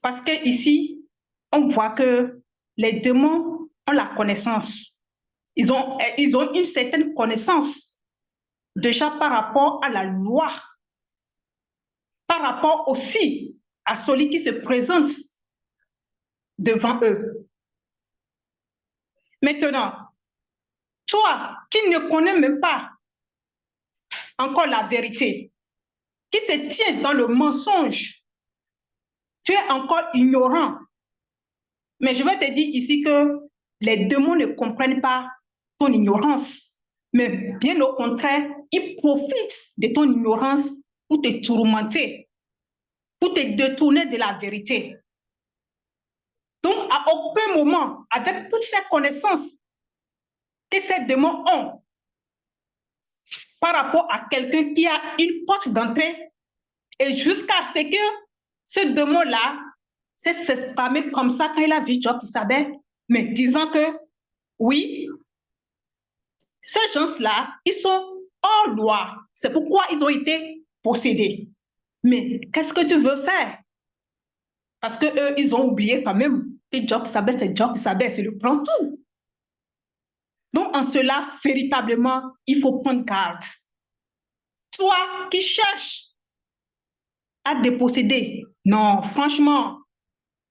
Parce que ici, on voit que les démons ont la connaissance. Ils ont une certaine connaissance déjà par rapport à la loi, par rapport aussi à celui qui se présente devant eux. Maintenant, toi qui ne connais même pas encore la vérité, qui se tient dans le mensonge, tu es encore ignorant. Mais je vais te dire ici que les démons ne comprennent pas ton ignorance, mais bien au contraire, ils profitent de ton ignorance pour te tourmenter, pour te détourner de la vérité. Donc, à aucun moment, avec toutes ces connaissances que ces démons ont par rapport à quelqu'un qui a une porte d'entrée, et jusqu'à ce que ce démon-là s'est exprimé comme ça quand il a vu Job Isabelle, mais disant que oui, ces gens-là, ils sont hors loi. C'est pourquoi ils ont été possédés. Mais qu'est-ce que tu veux faire? Parce qu'eux, ils ont oublié quand même que Job Isabelle, c'est Job Isabelle, c'est le grand tout. Donc, en cela, véritablement, il faut prendre garde. Toi qui cherches à déposséder, non, franchement,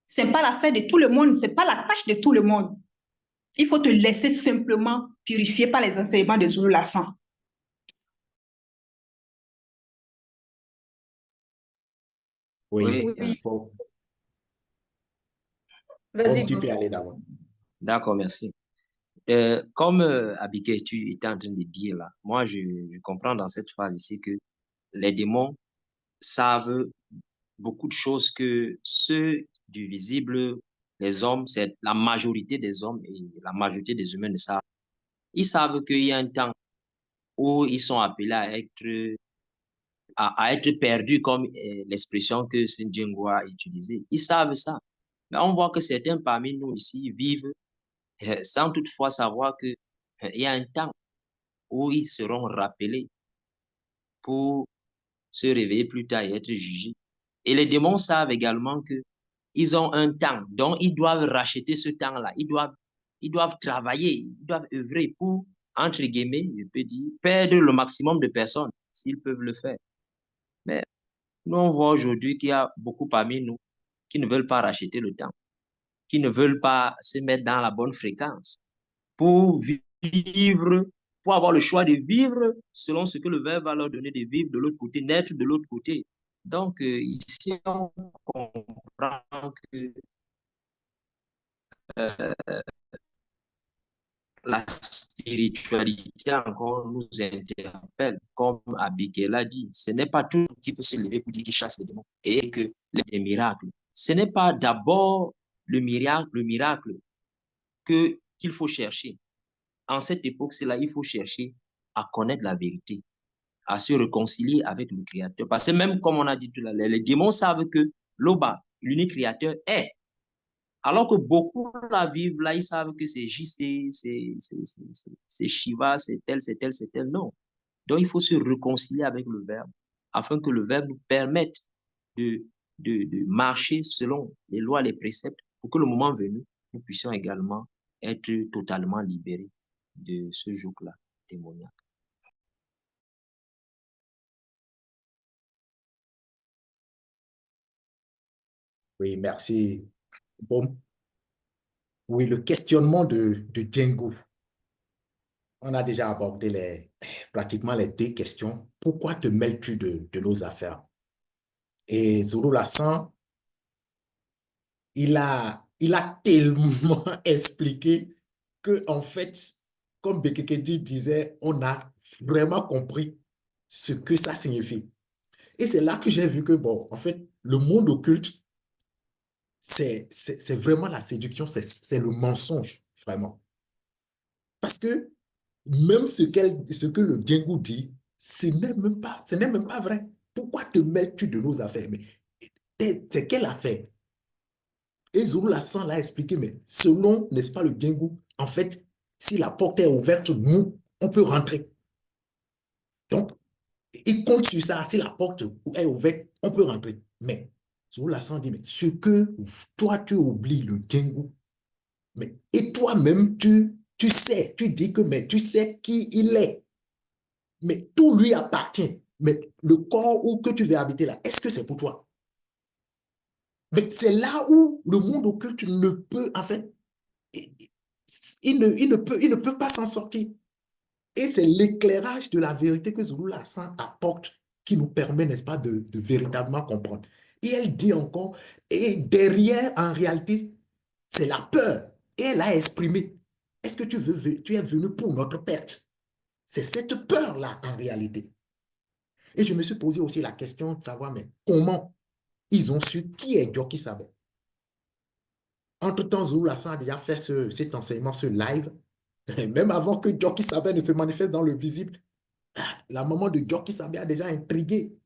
ce n'est pas l'affaire de tout le monde, ce n'est pas la tâche de tout le monde. Il faut te laisser simplement purifier par les enseignements de Zulu Lassan. Oui, Oui. Paul, Vas-y, tu Bob. peux aller d'abord. D'accord, merci. Comme Abigail, tu étais en train de dire là, moi je comprends dans cette phrase ici que les démons savent beaucoup de choses que ceux du visible, les hommes, c'est la majorité des hommes et la majorité des humains ne savent. Ils savent qu'il y a un temps où ils sont appelés à être perdus, comme l'expression que Saint Django a utilisée. Ils savent ça. Mais on voit que certains parmi nous ici vivent sans toutefois savoir que il y a un temps où ils seront rappelés pour se réveiller plus tard et être jugés. Et les démons savent également que ils ont un temps, donc ils doivent racheter ce temps-là. Ils doivent travailler, ils doivent œuvrer pour, entre guillemets, je peux dire, perdre le maximum de personnes, s'ils peuvent le faire. Mais nous, on voit aujourd'hui qu'il y a beaucoup parmi nous qui ne veulent pas racheter le temps, qui ne veulent pas se mettre dans la bonne fréquence pour vivre, pour avoir le choix de vivre selon ce que le Verbe va leur donner de vivre de l'autre côté, naître de l'autre côté. Donc, ici, on comprend que la spiritualité encore nous interpelle, comme Abigail a dit. Ce n'est pas tout qui peut se lever pour dire qu'il chasse les démons et que les miracles. Ce n'est pas d'abord le miracle qu'il faut chercher. En cette époque, c'est là il faut chercher à connaître la vérité, à se réconcilier avec le Créateur. Parce que même comme on a dit tout à l'heure, les démons savent que Loba, l'unique Créateur, est. Alors que beaucoup la vivent là, ils savent que c'est JC, c'est Shiva, c'est tel, c'est tel, c'est tel. Non. Donc il faut se réconcilier avec le Verbe, afin que le Verbe nous permette de, de marcher selon les lois, les préceptes, pour que le moment venu, nous puissions également être totalement libérés de ce joug-là démoniaque. Oui, merci. Bon, oui, le questionnement de Django. On a déjà abordé pratiquement les deux questions. Pourquoi te mêles-tu de nos affaires? Et Zulu Lassan, il a tellement expliqué que, en fait, comme Bekekedi disait, on a vraiment compris ce que ça signifie. Et c'est là que j'ai vu que, bon, en fait, le monde occulte c'est vraiment la séduction, c'est le mensonge, vraiment. Parce que même ce que le Djengu dit, ce n'est même pas vrai. Pourquoi te mêles-tu de nos affaires? Mais c'est quelle affaire? Et Zulu Lassan l'a expliqué, mais selon, n'est-ce pas, le Djengu, en fait, si la porte est ouverte, nous, on peut rentrer. Donc, il compte sur ça. Si la porte est ouverte, on peut rentrer. Mais Zulu Lassan dit, mais ce que toi, tu oublies, le Djengu, mais, et toi-même, tu sais, tu dis que, mais tu sais qui il est. Mais tout lui appartient. Mais le corps où que tu veux habiter là, est-ce que c'est pour toi? Mais c'est là où le monde occulte ne peut, en fait, il ne peut pas s'en sortir. Et c'est l'éclairage de la vérité que Zulu Lassan apporte qui nous permet, n'est-ce pas, de véritablement comprendre. Et elle dit encore, et derrière, en réalité, c'est la peur. Et elle a exprimé, est-ce que tu es venu pour notre perte? C'est cette peur-là, en réalité. Et je me suis posé aussi la question de savoir, mais comment ils ont su qui est Djoki Sabet? Entre-temps, Zulu Lassan a déjà fait cet enseignement, ce live. Même avant que Djoki Sabet ne se manifeste dans le visible, la maman de Djoki Sabet a déjà intrigué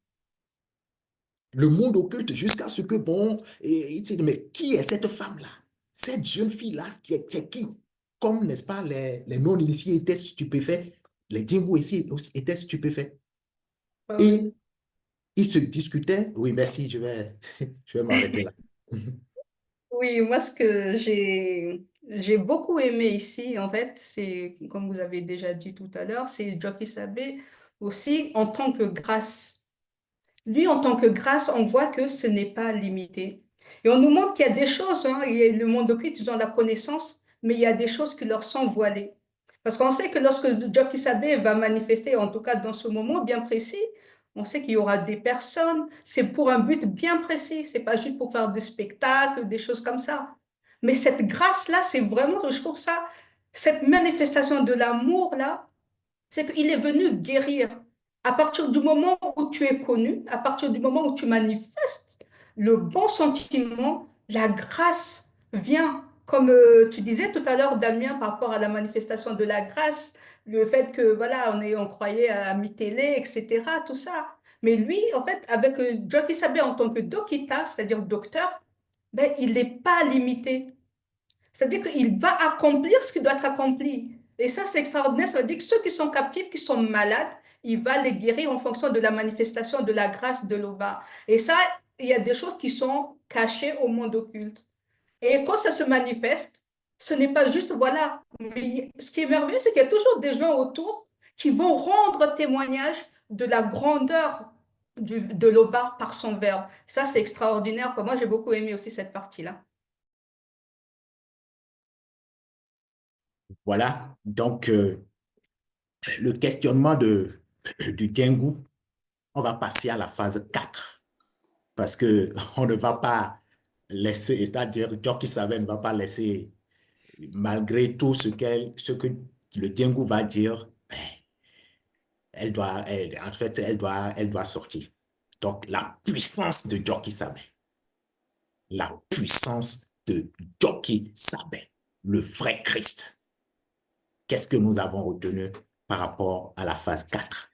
le monde occulte jusqu'à ce que, bon, il se dit, mais qui est cette femme-là? Cette jeune fille-là, c'est qui? Comme, n'est-ce pas, les non-initiés étaient stupéfaits, les Djengu ici aussi étaient stupéfaits. Ouais. Et ils se discutaient. Oui, merci, je vais m'arrêter là. Oui, moi, ce que j'ai beaucoup aimé ici, en fait, c'est, comme vous avez déjà dit tout à l'heure, c'est Djoki Sabé aussi en tant que grâce. Lui, en tant que grâce, on voit que ce n'est pas limité. Et on nous montre qu'il y a des choses, hein, et le monde occulte, ils ont la connaissance, mais il y a des choses qui leur sont voilées. Parce qu'on sait que lorsque Djoki Sabé va manifester, en tout cas dans ce moment bien précis, on sait qu'il y aura des personnes, c'est pour un but bien précis, c'est pas juste pour faire des spectacles, des choses comme ça. Mais cette grâce-là, c'est vraiment, je trouve ça, cette manifestation de l'amour-là, c'est qu'il est venu guérir. À partir du moment où tu es connu, à partir du moment où tu manifestes le bon sentiment, la grâce vient. Comme tu disais tout à l'heure, Damien, par rapport à la manifestation de la grâce, le fait que, voilà, on croyait à mi-télé, etc., tout ça. Mais lui, en fait, avec Joki Sabé en tant que dokita, c'est-à-dire docteur, ben, il n'est pas limité. C'est-à-dire qu'il va accomplir ce qui doit être accompli. Et ça, c'est extraordinaire. Ça veut dire que ceux qui sont captifs, qui sont malades, il va les guérir en fonction de la manifestation de la grâce de l'Oba. Et ça, il y a des choses qui sont cachées au monde occulte. Et quand ça se manifeste, ce n'est pas juste, voilà. Mais ce qui est merveilleux, c'est qu'il y a toujours des gens autour qui vont rendre témoignage de la grandeur de l'Oba par son verbe. Ça, c'est extraordinaire. Moi, j'ai beaucoup aimé aussi cette partie-là. Voilà, donc le questionnement du Djengu, on va passer à la phase 4 parce que on ne va pas laisser, c'est-à-dire Djoki Savait ne va pas laisser, malgré tout ce que le Djengu va dire, ben, en fait, elle doit sortir. Donc, la puissance de Djoki Savait, la puissance de Djoki Savait, le vrai Christ. Qu'est-ce que nous avons retenu par rapport à la phase 4?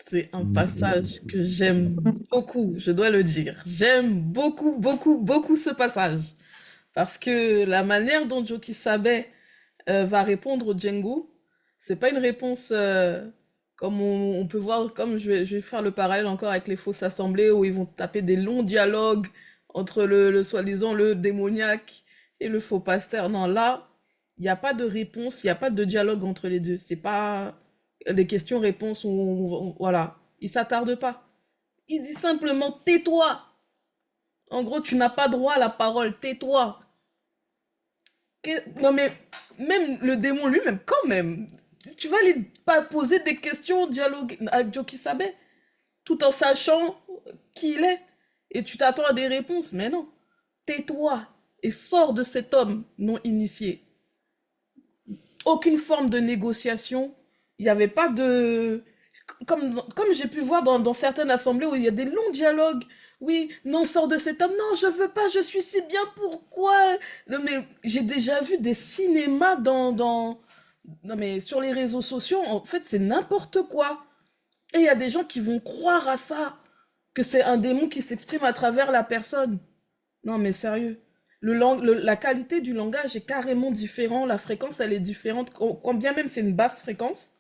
C'est un passage que j'aime beaucoup, je dois le dire. J'aime beaucoup, beaucoup, beaucoup ce passage. Parce que la manière dont Joki Sabe va répondre au Djengu, c'est pas une réponse comme on peut voir, comme je vais faire le parallèle encore avec les fausses assemblées où ils vont taper des longs dialogues entre le soi-disant le démoniaque et le faux pasteur. Non, là, il n'y a pas de réponse, il n'y a pas de dialogue entre les deux. C'est pas des questions-réponses où voilà. Il s'attarde pas. Il dit simplement tais-toi. En gros, tu n'as pas droit à la parole, tais-toi. Non mais même le démon lui-même, quand même, tu vas aller pas poser des questions, dialoguer avec Joki Sabe, tout en sachant qui il est, et tu t'attends à des réponses, mais non. Tais-toi et sors de cet homme non initié. Aucune forme de négociation, il n'y avait pas de... Comme j'ai pu voir dans certaines assemblées où il y a des longs dialogues, oui, non, sors de cet homme, non, je veux pas, je suis si bien, pourquoi? Non, mais j'ai déjà vu des cinémas non, mais sur les réseaux sociaux, en fait, c'est n'importe quoi. Et il y a des gens qui vont croire à ça, que c'est un démon qui s'exprime à travers la personne. Non, mais sérieux. La qualité du langage est carrément différente, la fréquence, elle est différente, quand bien même c'est une basse fréquence,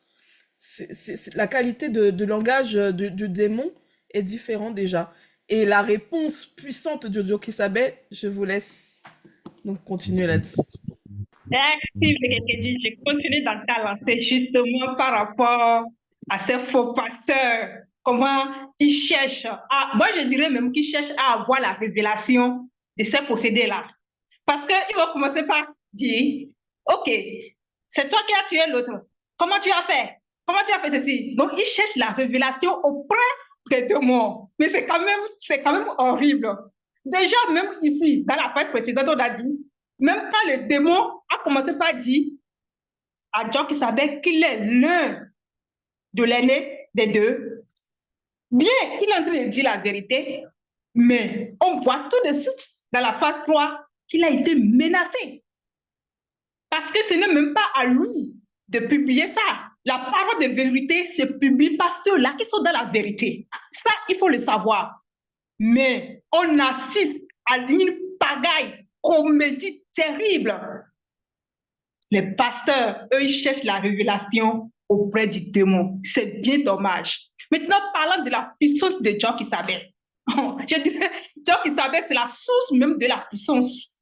la qualité de langage du démon est différente déjà. Et la réponse puissante de Jokisabe, je vous laisse donc continuer là-dessus. Merci, Brigadier. Je continue dans ta lancée justement par rapport à ces faux pasteurs. Comment ils cherchent à, moi je dirais même qu'ils cherchent à avoir la révélation de ces possédés-là. Parce qu'ils vont commencer par dire, OK, c'est toi qui as tué l'autre. Comment tu as fait? Comment tu as fait ceci? Donc, ils cherchent la révélation auprès des démons. Mais c'est quand même horrible. Déjà, même ici, dans la page précédente, on a dit, même quand le démon a commencé par dire à John qui savait qu'il est l'un de l'aîné des deux, bien, il est en train de dire la vérité, mais on voit tout de suite dans la phase 3 qu'il a été menacé. Parce que ce n'est même pas à lui de publier ça. La parole de vérité se publie par ceux-là qui sont dans la vérité. Ça, il faut le savoir. Mais on assiste à une pagaille, comédie terrible. Les pasteurs, eux, ils cherchent la révélation auprès du démon. C'est bien dommage. Maintenant, parlant de la puissance de John qui savait. Je dirais, John qui savait, c'est la source même de la puissance.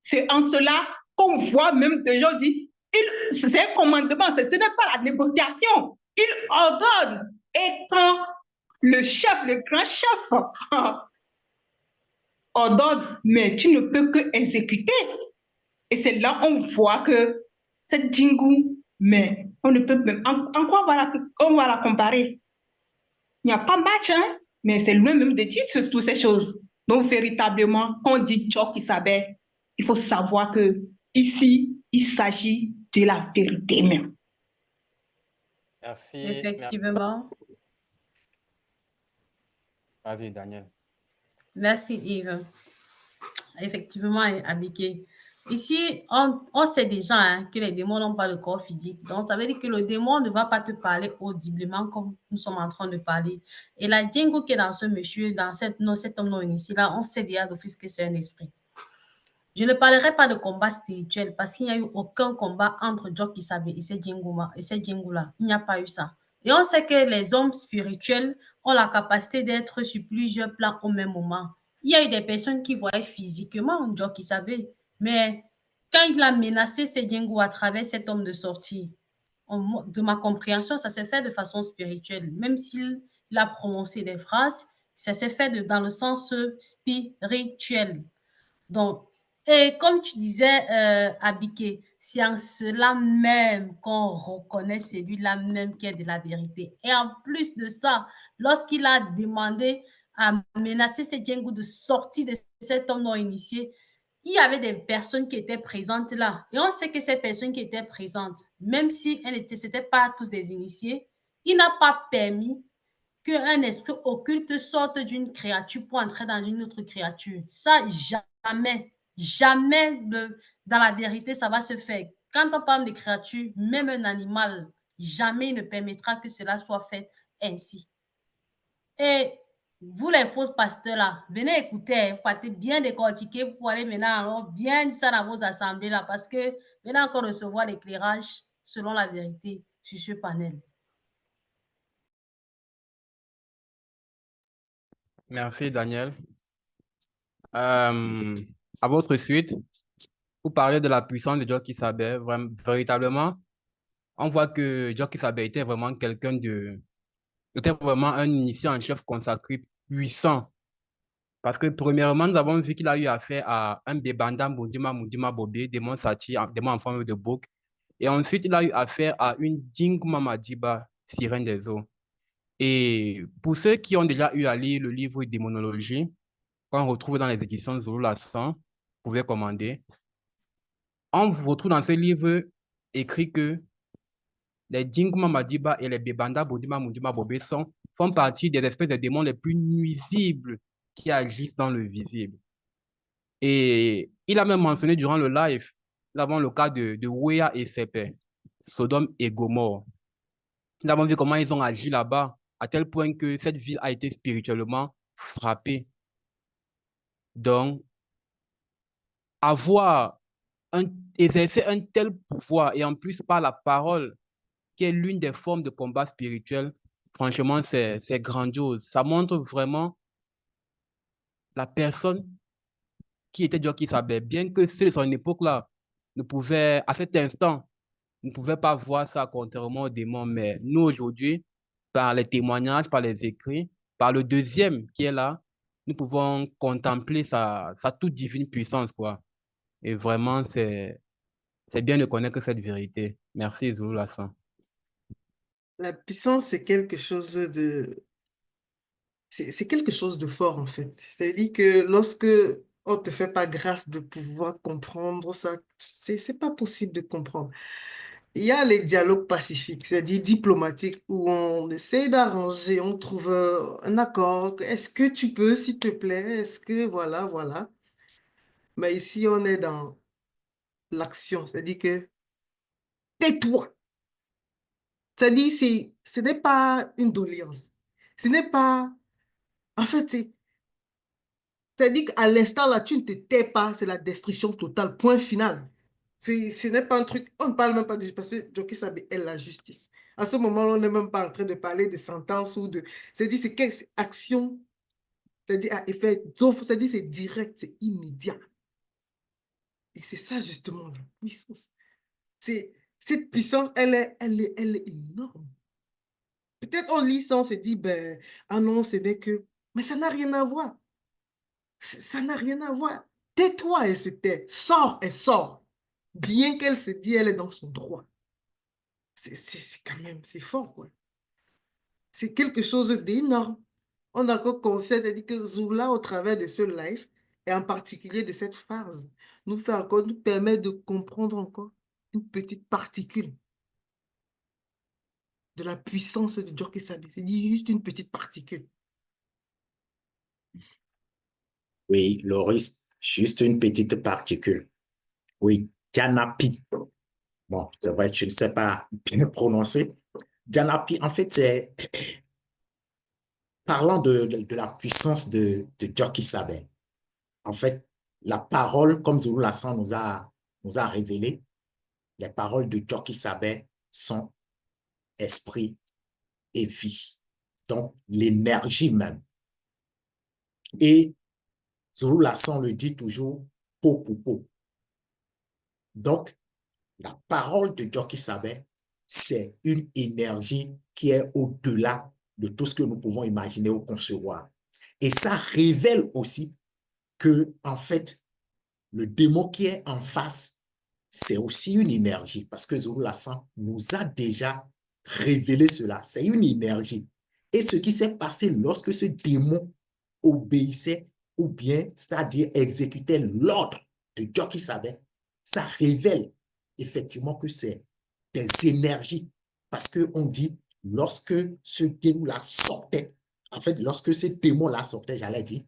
C'est en cela qu'on voit même des gens dire, c'est un commandement, ce n'est pas la négociation. Il ordonne. Et quand le chef, le grand chef, ordonne, mais tu ne peux que exécuter. Et c'est là qu'on voit que cette Jingu, mais on ne peut même, en quoi on va la comparer? Il n'y a pas match, hein? Mais c'est lui-même de dire toutes ces choses. Donc, véritablement, quand on dit Joe qui savait, il faut savoir que ici, il s'agit de la vérité même. Merci. Effectivement. Vas-y, Daniel. Merci, Yves. Effectivement, Abiké. Ici, on sait déjà hein, que les démons n'ont pas de corps physique. Donc, ça veut dire que le démon ne va pas te parler audiblement comme nous sommes en train de parler. Et la Django qui est dans ce monsieur, dans cet homme non initié là, on sait déjà d'office que c'est un esprit. Je ne parlerai pas de combat spirituel parce qu'il n'y a eu aucun combat entre Jock Kisabe et ces Django-là. Il n'y a pas eu ça. Et on sait que les hommes spirituels ont la capacité d'être sur plusieurs plans au même moment. Il y a eu des personnes qui voyaient physiquement Jock Kisabe, mais quand il a menacé ces Django à travers cet homme de sortie, de ma compréhension, ça s'est fait de façon spirituelle. Même s'il a prononcé des phrases, ça s'est fait dans le sens spirituel. Donc, et comme tu disais, Abiké, c'est en cela même qu'on reconnaît celui-là même qui est de la vérité. Et en plus de ça, lorsqu'il a demandé à menacer ces Django de sortir de cet homme non initié, il y avait des personnes qui étaient présentes là. Et on sait que ces personnes qui étaient présentes, même si ce n'étaient pas tous des initiés, il n'a pas permis qu'un esprit occulte sorte d'une créature pour entrer dans une autre créature. Ça, jamais, jamais dans la vérité, ça va se faire. Quand on parle de créatures, même un animal, jamais il ne permettra que cela soit fait ainsi. Et vous, les faux pasteurs là, venez écouter, partez bien décortiquer pour aller maintenant alors bien dire ça dans vos assemblées là, parce que venez encore recevoir l'éclairage selon la vérité sur ce panel. Merci, Daniel. À votre suite, vous parlez de la puissance de Jock Kisabe. Véritablement, on voit que Jock Kisabe était vraiment était vraiment un initié en chef consacré puissant. Parce que premièrement, nous avons vu qu'il a eu affaire à un Bebanda Mundima Bobé, démon Sachi, démon en forme de bouc. Et ensuite, il a eu affaire à une Dinguma Madiba, sirène des eaux. Et pour ceux qui ont déjà eu à lire le livre Démonologie, qu'on retrouve dans les éditions Zulu Lassan, vous pouvez commander. On retrouve dans ce livre écrit que les Dinguma Madiba et les Bebanda Bodima Mundima Bobé font partie des espèces de démons les plus nuisibles qui agissent dans le visible. Et il a même mentionné durant le live, nous avons le cas de Wea et ses pairs, Sodome et Gomorre. Nous avons vu comment ils ont agi là-bas, à tel point que cette ville a été spirituellement frappée. Donc, exercer un tel pouvoir, et en plus par la parole, qui est l'une des formes de combat spirituel, franchement, c'est grandiose. Ça montre vraiment la personne qui était Jockey Sabet, bien que ceux de son époque-là ne pouvaient, à cet instant, ne pouvaient pas voir ça contrairement aux démons. Mais nous, aujourd'hui, par les témoignages, par les écrits, par le deuxième qui est là, nous pouvons contempler sa toute divine puissance, quoi. Et vraiment, c'est bien de connaître cette vérité. Merci, Zulu Lassan. La puissance, c'est quelque chose de... C'est quelque chose de fort, en fait. C'est-à-dire que lorsque on ne te fait pas grâce de pouvoir comprendre ça, c'est pas possible de comprendre. Il y a les dialogues pacifiques, c'est-à-dire diplomatiques, où on essaie d'arranger, on trouve un accord. Est-ce que tu peux, s'il te plaît? Est-ce que, voilà, voilà. Mais ici, on est dans l'action, c'est-à-dire que tais-toi. C'est-à-dire, ce n'est pas une doléance. Ce n'est pas... En fait, c'est-à-dire qu'à l'instant là, tu ne te tais pas, c'est la destruction totale, point final. Ce n'est pas un truc, on ne parle même pas de... Parce que Jockey Sabé est la justice. À ce moment-là, on n'est même pas en train de parler de sentence ou de... C'est-à-dire, c'est quelle action, c'est-à-dire à effet, c'est-à-dire c'est direct, c'est immédiat. Et c'est ça justement la puissance. Cette puissance, elle est énorme. Peut-être on lit ça, on se dit, ben, ah non, ce n'est que... Mais ça n'a rien à voir. Ça n'a rien à voir. Tais-toi, elle se tait. Sors, elle sort. Bien qu'elle se dit, elle est dans son droit. C'est quand même, c'est fort, quoi. C'est quelque chose d'énorme. On a encore conscience, c'est-à-dire que Zula, au travers de ce live, et en particulier de cette phase, nous permet de comprendre encore une petite particule de la puissance de Jockey Sabé. C'est juste une petite particule. Oui, Loris, juste une petite particule. Oui, Janapi. Bon, c'est vrai que je ne sais pas bien prononcer. Janapi, en fait, c'est parlant de la puissance de Jockey Sabé. En fait, la parole, comme Zulu Lassan nous a révélé, les paroles de Jockey Sabé sont esprit et vie. Donc, l'énergie même. Et Zulu Lassan le dit toujours, peau pour peau. Donc, la parole de Jockey Sabé, c'est une énergie qui est au-delà de tout ce que nous pouvons imaginer ou concevoir. Et ça révèle aussi que, en fait, le démon qui est en face, c'est aussi une énergie, parce que Zulu Lassan nous a déjà révélé cela. C'est une énergie. Et ce qui s'est passé lorsque ce démon obéissait ou bien, c'est-à-dire exécutait l'ordre de Jockey Sabé, ça révèle effectivement que c'est des énergies. Parce qu'on dit, lorsque ce démon-là sortait, en fait, lorsque ce démon-là sortait, j'allais dire,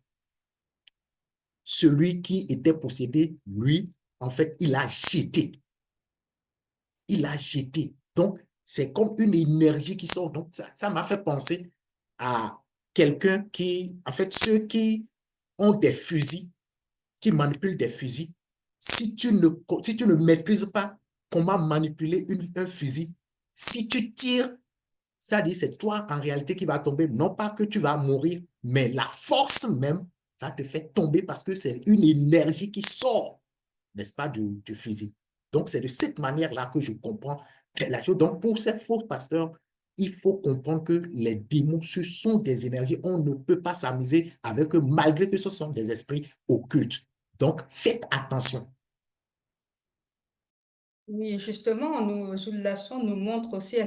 celui qui était possédé, lui, en fait, il a jeté. Il a jeté. Donc, c'est comme une énergie qui sort. Donc, ça m'a fait penser à quelqu'un qui, en fait, ceux qui ont des fusils, qui manipulent des fusils, si tu ne maîtrises pas comment manipuler un fusil, si tu tires, c'est-à-dire c'est toi en réalité qui va tomber, non pas que tu vas mourir, mais la force même va te faire tomber parce que c'est une énergie qui sort, n'est-ce pas, du fusil. Donc, c'est de cette manière-là que je comprends la chose. Donc, pour ces faux pasteurs, il faut comprendre que les démons, ce sont des énergies. On ne peut pas s'amuser avec eux, malgré que ce sont des esprits occultes. Donc, faites attention. Oui, justement, Zulu Lassan nous montre aussi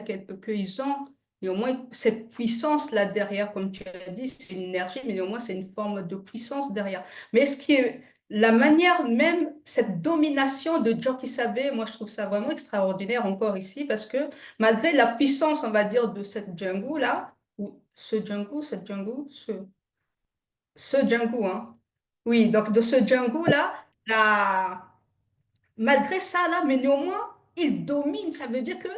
qu'ils ont néanmoins cette puissance-là derrière, comme tu as dit, c'est une énergie, mais néanmoins c'est une forme de puissance derrière. Mais ce qui est la manière même, cette domination de Jockey Sabé, moi je trouve ça vraiment extraordinaire encore ici, parce que malgré la puissance, on va dire, de cette Django-là, ou ce Django, Ce Django, hein. Oui, donc de ce Django-là, malgré ça, là, mais néanmoins, il domine. Ça veut dire que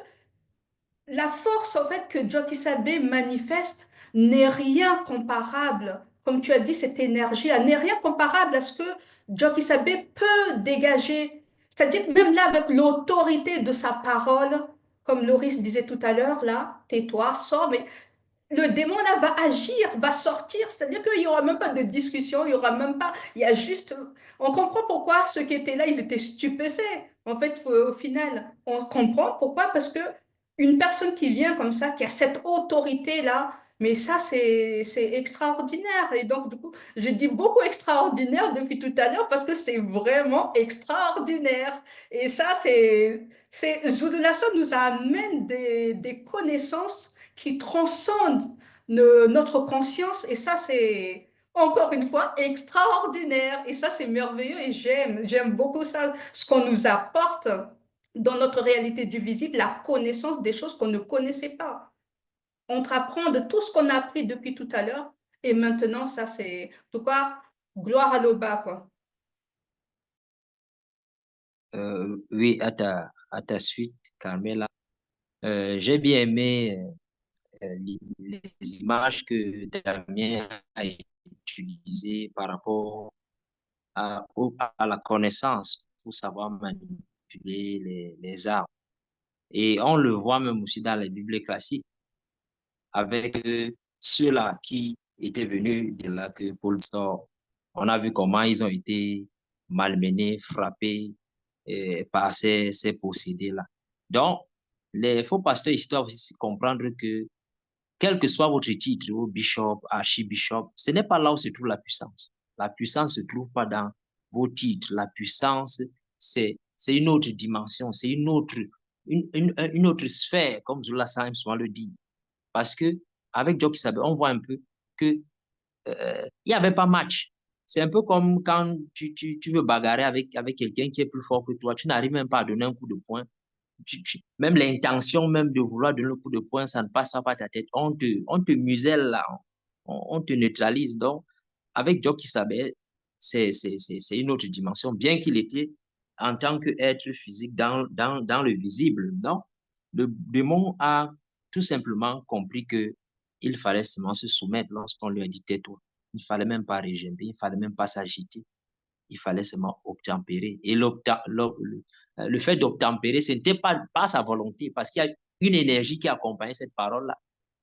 la force, en fait, que Joe Kissabe manifeste n'est rien comparable. Comme tu as dit, cette énergie-là n'est rien comparable à ce que Joe Kissabe peut dégager. C'est-à-dire que même là, avec l'autorité de sa parole, comme Loris disait tout à l'heure, là, tais-toi, sors, mais le démon là va agir, va sortir, c'est-à-dire qu'il n'y aura même pas de discussion, il y aura même pas, il y a juste, on comprend pourquoi ceux qui étaient là, ils étaient stupéfaits. En fait, au final, on comprend pourquoi, parce que une personne qui vient comme ça, qui a cette autorité là, mais ça c'est extraordinaire. Et donc du coup, je dis beaucoup extraordinaire depuis tout à l'heure parce que c'est vraiment extraordinaire. Et ça c'est Zulu Nation nous amène des connaissances qui transcende notre conscience. Et ça, c'est encore une fois extraordinaire. Et ça, c'est merveilleux. Et j'aime beaucoup ça, ce qu'on nous apporte dans notre réalité du visible, la connaissance des choses qu'on ne connaissait pas. On te apprend de tout ce qu'on a appris depuis tout à l'heure. Et maintenant, ça, c'est, en tout cas, gloire à l'Oba, quoi. Oui, à ta suite, Carmela. J'ai bien aimé les images que Damien a utilisées par rapport à la connaissance pour savoir manipuler les armes. Et on le voit même aussi dans les Bibles classiques avec ceux-là qui étaient venus de là que Paul sort. On a vu comment ils ont été malmenés, frappés par ces possédés-là. Donc, les faux pasteurs ici doivent aussi comprendre que quel que soit votre titre, au bishop, archibishop, ce n'est pas là où se trouve la puissance. La puissance ne se trouve pas dans vos titres. La puissance, c'est une autre dimension, c'est une autre sphère, comme Zola Sam souvent le dit. Parce que avec Job Kissabe, on voit un peu que il n'y avait pas match. C'est un peu comme quand tu veux bagarrer avec quelqu'un qui est plus fort que toi, tu n'arrives même pas à donner un coup de poing. Même l'intention même de vouloir donner le coup de poing, ça ne passe pas par ta tête. On te muselle là, on te neutralise. Donc, avec Job Kissabe, c'est une autre dimension, bien qu'il était en tant qu'être physique dans le visible. Non, le démon a tout simplement compris que il fallait seulement se soumettre lorsqu'on lui a dit tais-toi. Il ne fallait même pas régimber, il ne fallait même pas s'agiter. Il fallait seulement obtempérer. Et le fait d'obtempérer, ce n'était pas sa volonté, parce qu'il y a une énergie qui accompagnait cette parole-là,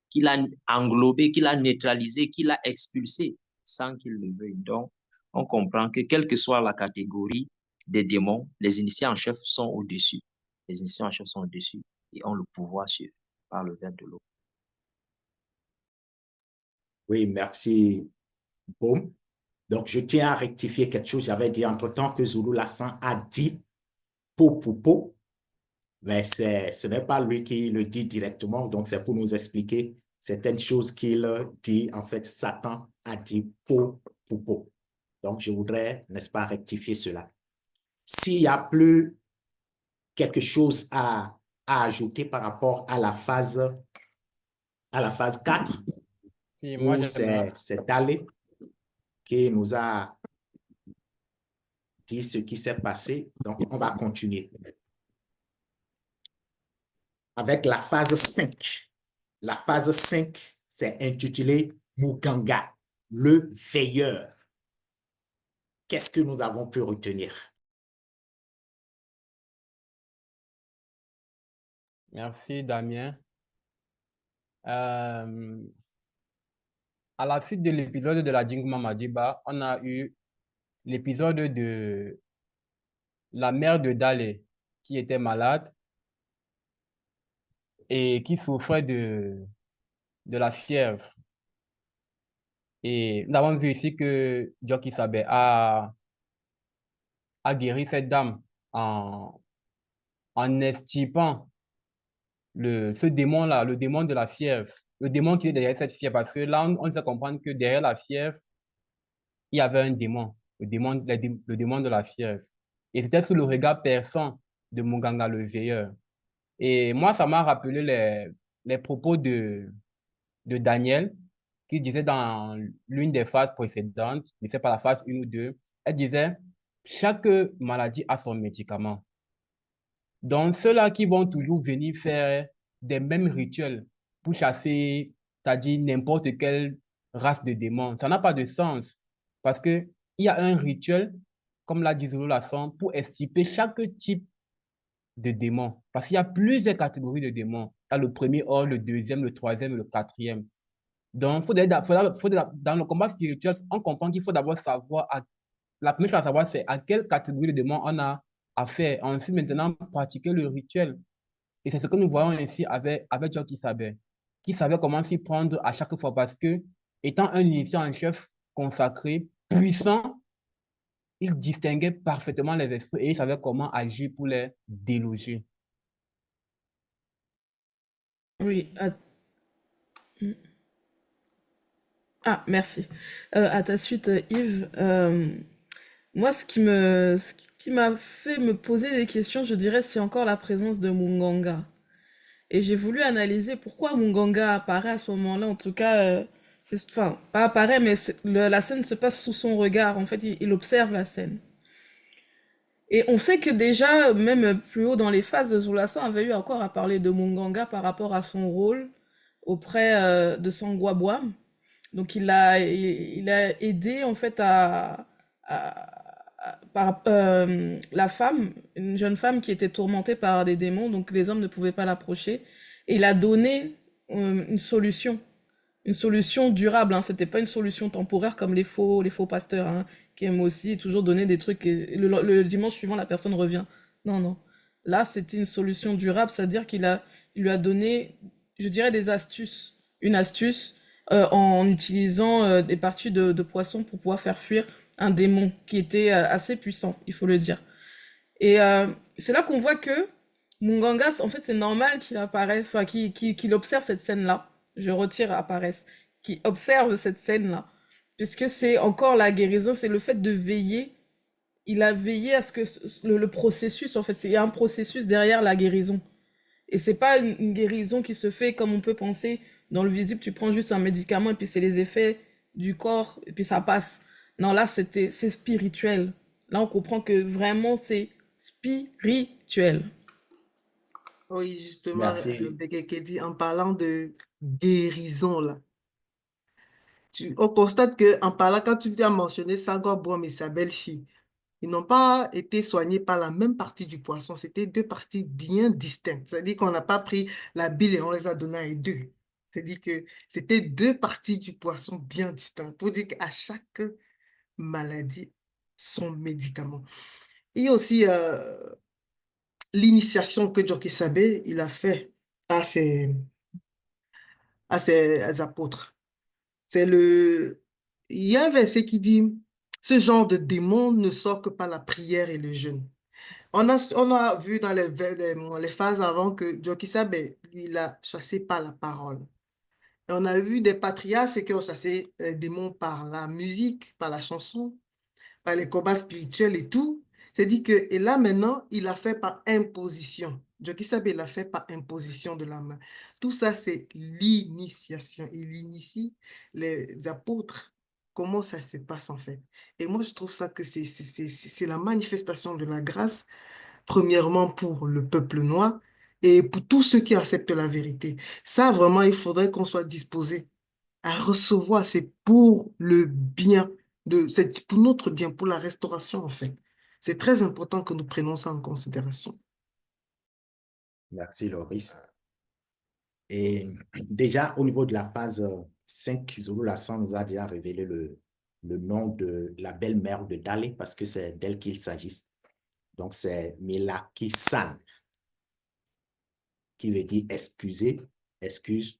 qui l'a englobée, qui l'a neutralisée, qui l'a expulsée, sans qu'il le veuille. Donc, on comprend que quelle que soit la catégorie des démons, les initiés en chef sont au-dessus. Les initiés en chef sont au-dessus et ont le pouvoir sur par le verbe de l'eau. Oui, merci, Boum. Donc, je tiens à rectifier quelque chose. J'avais dit entre-temps que Zulu Lassan a dit po, mais ce n'est pas lui qui le dit directement. Donc, c'est pour nous expliquer certaines choses qu'il dit. En fait, Satan a dit po. Donc, je voudrais, n'est-ce pas, rectifier cela. S'il n'y a plus quelque chose à ajouter par rapport à la phase 4, Si, moi, où c'est Dalé qui nous a dit ce qui s'est passé. Donc, on va continuer avec la phase 5. La phase 5, c'est intitulé Muganga, le veilleur. Qu'est-ce que nous avons pu retenir? Merci, Damien. À la suite de l'épisode de la Jinguma Madiba, on a eu l'épisode de la mère de Dale qui était malade et qui souffrait de la fièvre. Et nous avons vu ici que Joe Kissabe a guéri cette dame en extirpant ce démon-là, le démon de la fièvre, le démon qui est derrière cette fièvre. Parce que là, on sait comprendre que derrière la fièvre, il y avait un démon, le démon de la fièvre. Et c'était sous le regard perçant de Muganga le veilleur. Et moi, ça m'a rappelé les propos de Daniel, qui disait dans l'une des phases précédentes, je ne sais pas la phase 1 ou 2, elle disait, chaque maladie a son médicament. Donc, ceux-là qui vont toujours venir faire des mêmes rituels pour chasser, c'est-à-dire n'importe quelle race de démons, ça n'a pas de sens. Parce qu'il y a un rituel, comme l'a dit Zulu Lasson, pour extirper chaque type de démons. Parce qu'il y a plusieurs catégories de démons. Il y a le premier ordre, le deuxième, le troisième et le quatrième. Donc, dans le combat spirituel, on comprend qu'il faut d'abord savoir, la première chose à savoir, c'est à quelle catégorie de démons on a affaire. Ensuite, maintenant, pratiquer le rituel. Et c'est ce que nous voyons ici avec Joe qui savait comment s'y prendre à chaque fois parce que, étant un initié en chef consacré, puissant, il distinguait parfaitement les esprits et il savait comment agir pour les déloger. Oui. Ah, merci. À ta suite, Yves. Moi, ce qui m'a fait me poser des questions, je dirais, c'est encore la présence de Munganga. Et j'ai voulu analyser pourquoi Munganga apparaît à ce moment-là. En tout cas, enfin, pas apparaît, mais la scène se passe sous son regard. En fait, il observe la scène. Et on sait que déjà, même plus haut dans les phases, Zulasan avait eu encore à parler de Munganga par rapport à son rôle auprès de Sangwabwam. Donc il a aidé en fait la femme, une jeune femme qui était tourmentée par des démons, donc les hommes ne pouvaient pas l'approcher. Et il a donné une solution durable. Hein. C'était pas une solution temporaire comme les faux pasteurs hein, qui aiment aussi toujours donner des trucs. Et le dimanche suivant, la personne revient. Non, non. Là, c'était une solution durable, c'est-à-dire il lui a donné, je dirais, des astuces. Une astuce en utilisant des parties de poisson pour pouvoir faire fuir un démon qui était assez puissant, il faut le dire. Et c'est là qu'on voit que Munganga, en fait, c'est normal qu'il apparaisse, enfin, qu'il observe cette scène-là. Je retire apparaisse, qu'il observe cette scène-là. Puisque c'est encore la guérison, c'est le fait de veiller. Il a veillé à ce que le processus, en fait, il y a un processus derrière la guérison. Et c'est pas une guérison qui se fait comme on peut penser dans le visible, tu prends juste un médicament et puis c'est les effets du corps et puis ça passe. Non, là, c'est spirituel. Là, on comprend que vraiment, c'est spirituel. Oui, justement, Merci. Bekekedi, en parlant de guérison, là, on constate qu'en parlant, quand tu as mentionné Sangor Brom et sa belle-fille, ils n'ont pas été soignés par la même partie du poisson. C'était deux parties bien distinctes. C'est-à-dire qu'on n'a pas pris la bile et on les a données à deux. C'est-à-dire que c'était deux parties du poisson bien distinctes. Pour dire qu'à chaque maladie, son médicament. Et aussi l'initiation que Joki Sabé, il a fait à ses apôtres. Il y a un verset qui dit, ce genre de démon ne sort que par la prière et le jeûne. On a vu dans les phases avant que Joki Sabé, lui, il a chassé par la parole. Et on a vu des patriarches qui ont chassé les démons par la musique, par la chanson, par les combats spirituels et tout. C'est-à-dire que, et là maintenant, il a fait par imposition. Joki Sabé l'a fait par imposition de la main. Tout ça, c'est l'initiation. Il initie les apôtres. Comment ça se passe en fait? Et moi, je trouve ça que c'est la manifestation de la grâce, premièrement pour le peuple noir et pour tous ceux qui acceptent la vérité. Ça, vraiment, il faudrait qu'on soit disposé à recevoir. C'est pour le bien, c'est pour notre bien, pour la restauration en fait. C'est très important que nous prenions ça en considération. Merci, Loris. Et déjà, au niveau de la phase 5, Zulu Lassan nous a déjà révélé le nom de la belle-mère de Dale, parce que c'est d'elle qu'il s'agit. Donc, c'est Milaki-san, qui veut dire excuse.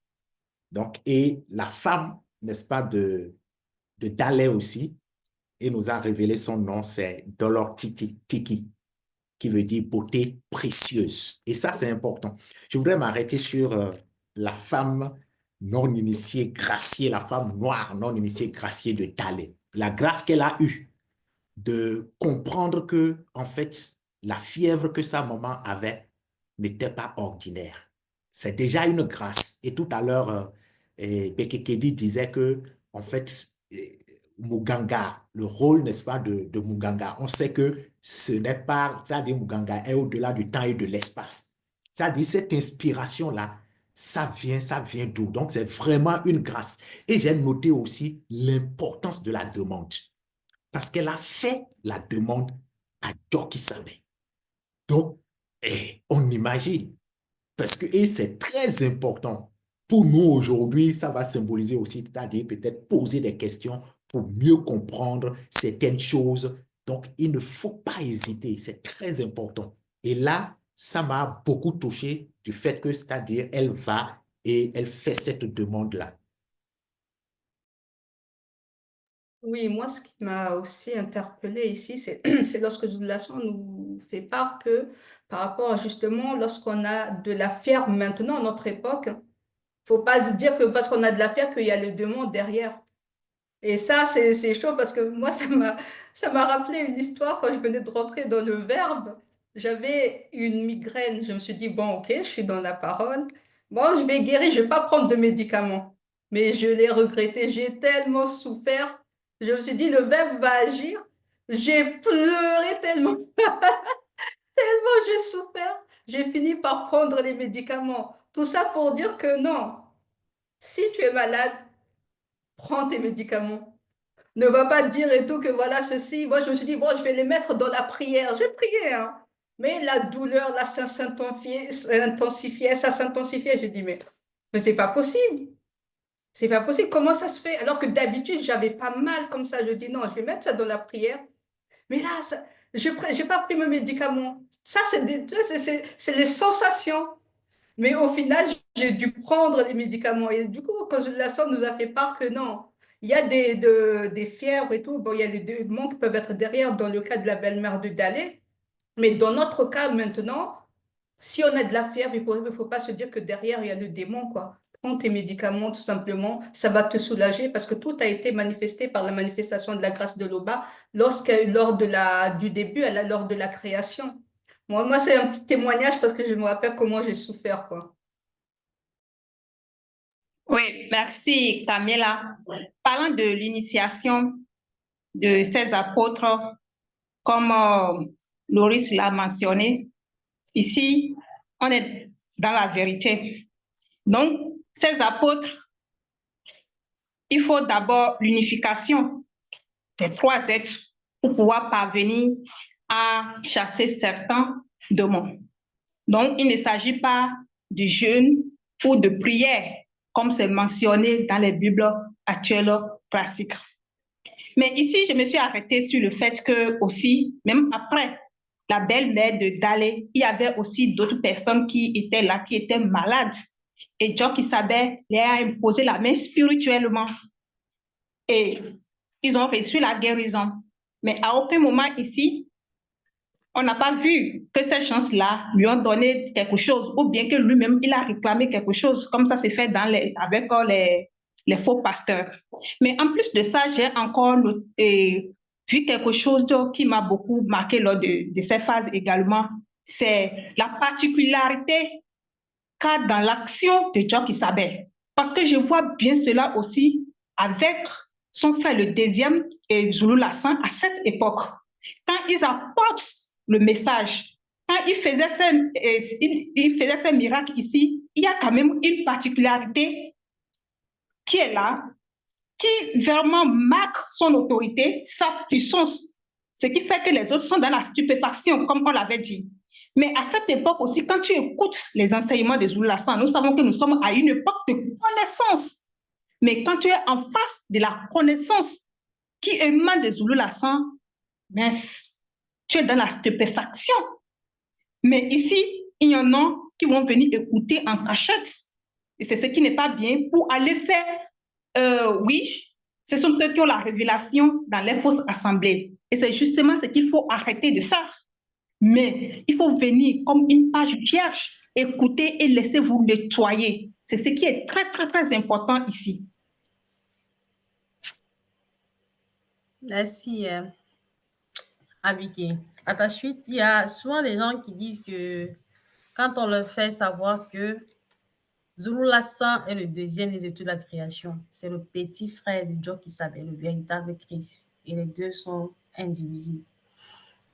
Donc, et la femme, n'est-ce pas, de Dale aussi, et nous a révélé son nom, c'est Dolor Tiki, qui veut dire beauté précieuse. Et ça, c'est important. Je voudrais m'arrêter sur la femme non initiée graciée, la femme noire non initiée graciée de Dale. La grâce qu'elle a eue de comprendre que, en fait, la fièvre que sa maman avait n'était pas ordinaire. C'est déjà une grâce. Et tout à l'heure, Bekekedi disait que, en fait, Muganga, le rôle, n'est-ce pas, de Muganga, on sait que ce n'est pas, c'est-à-dire Muganga est au-delà du temps et de l'espace. C'est-à-dire cette inspiration-là, ça vient d'où? Donc, c'est vraiment une grâce. Et j'ai noté aussi l'importance de la demande. Parce qu'elle a fait la demande à Joki Sabé. Donc, on imagine. Parce que, et c'est très important. Pour nous aujourd'hui, ça va symboliser aussi, c'est-à-dire peut-être poser des questions pour mieux comprendre certaines choses. Donc, il ne faut pas hésiter, c'est très important. Et là, ça m'a beaucoup touché du fait que, c'est-à-dire, elle va et elle fait cette demande-là. Oui, moi, ce qui m'a aussi interpellée ici, c'est lorsque Zulason nous fait part que par rapport à justement, lorsqu'on a de la fièvre maintenant, à notre époque, faut pas se dire que parce qu'on a de la fièvre, qu'il y a le démon derrière. Et ça, c'est chaud parce que moi, ça m'a rappelé une histoire quand je venais de rentrer dans le Verbe. J'avais une migraine. Je me suis dit, bon, ok, je suis dans la parole. Bon, je vais guérir, je vais pas prendre de médicaments. Mais je l'ai regretté. J'ai tellement souffert. Je me suis dit, le Verbe va agir. J'ai pleuré tellement, tellement j'ai souffert. J'ai fini par prendre les médicaments. Tout ça pour dire que non, si tu es malade, prends tes médicaments. Ne va pas dire et tout que voilà ceci. Moi, je me suis dit, bon, je vais les mettre dans la prière. J'ai prié, hein. Mais la douleur, là, ça s'intensifiait, ça s'intensifiait. J'ai dit, mais c'est pas possible. C'est pas possible. Comment ça se fait? Alors que d'habitude, j'avais pas mal comme ça. Je dis, non, je vais mettre ça dans la prière. Mais là, j'ai pas pris mes médicaments. Ça, c'est les sensations. Mais au final, j'ai dû prendre les médicaments. Et du coup, quand la sœur nous a fait part que non, il y a des fièvres et tout, bon, il y a des démons qui peuvent être derrière dans le cas de la belle-mère de Dalé. Mais dans notre cas maintenant, si on a de la fièvre, il faut pas se dire que derrière, il y a le démon, quoi. Prends tes médicaments, tout simplement, ça va te soulager parce que tout a été manifesté par la manifestation de la grâce de l'Oba lors du début, lors de la création. Moi, c'est un petit témoignage parce que je me rappelle comment j'ai souffert, quoi. Oui, merci Camilla. Parlant de l'initiation de ces apôtres, comme Loris l'a mentionné, ici, on est dans la vérité. Donc, ces apôtres, il faut d'abord l'unification des trois êtres pour pouvoir parvenir à chasser certains démons. Donc, il ne s'agit pas de jeûne ou de prière, comme c'est mentionné dans les Bibles actuelles classiques. Mais ici, je me suis arrêtée sur le fait que aussi, même après la belle-mère de Dalé, il y avait aussi d'autres personnes qui étaient là, qui étaient malades. Et Jock Isabelle leur a imposé la main spirituellement. Et ils ont reçu la guérison. Mais à aucun moment ici, on n'a pas vu que ces gens-là lui ont donné quelque chose, ou bien que lui-même, il a réclamé quelque chose, comme ça s'est fait avec les faux pasteurs. Mais en plus de ça, j'ai encore vu quelque chose qui m'a beaucoup marqué lors de ces phases également. C'est la particularité qu'a dans l'action de Jock Isabelle. Parce que je vois bien cela aussi avec son frère le deuxième et Zulu Lassan à cette époque. Quand ils apportent le message, quand il faisait ces miracles ici, il y a quand même une particularité qui est là, qui vraiment marque son autorité, sa puissance, ce qui fait que les autres sont dans la stupéfaction, comme on l'avait dit. Mais à cette époque aussi, quand tu écoutes les enseignements des Zulu Lassan, nous savons que nous sommes à une époque de connaissance. Mais quand tu es en face de la connaissance qui émane des Zulu Lassan, mince, tu es dans la stupéfaction. Mais ici, il y en a qui vont venir écouter en cachette. Et c'est ce qui n'est pas bien pour aller faire, oui, ce sont eux qui ont la révélation dans les fausses assemblées. Et c'est justement ce qu'il faut arrêter de faire. Mais il faut venir comme une page vierge, écouter et laisser vous nettoyer. C'est ce qui est très, très, très important ici. Merci, Abiké. À ta suite, il y a souvent des gens qui disent que quand on leur fait savoir que Zulu Lassan est le deuxième né de toute la création. C'est le petit frère de Joe Kissabe, le véritable Christ. Et les deux sont indivisibles.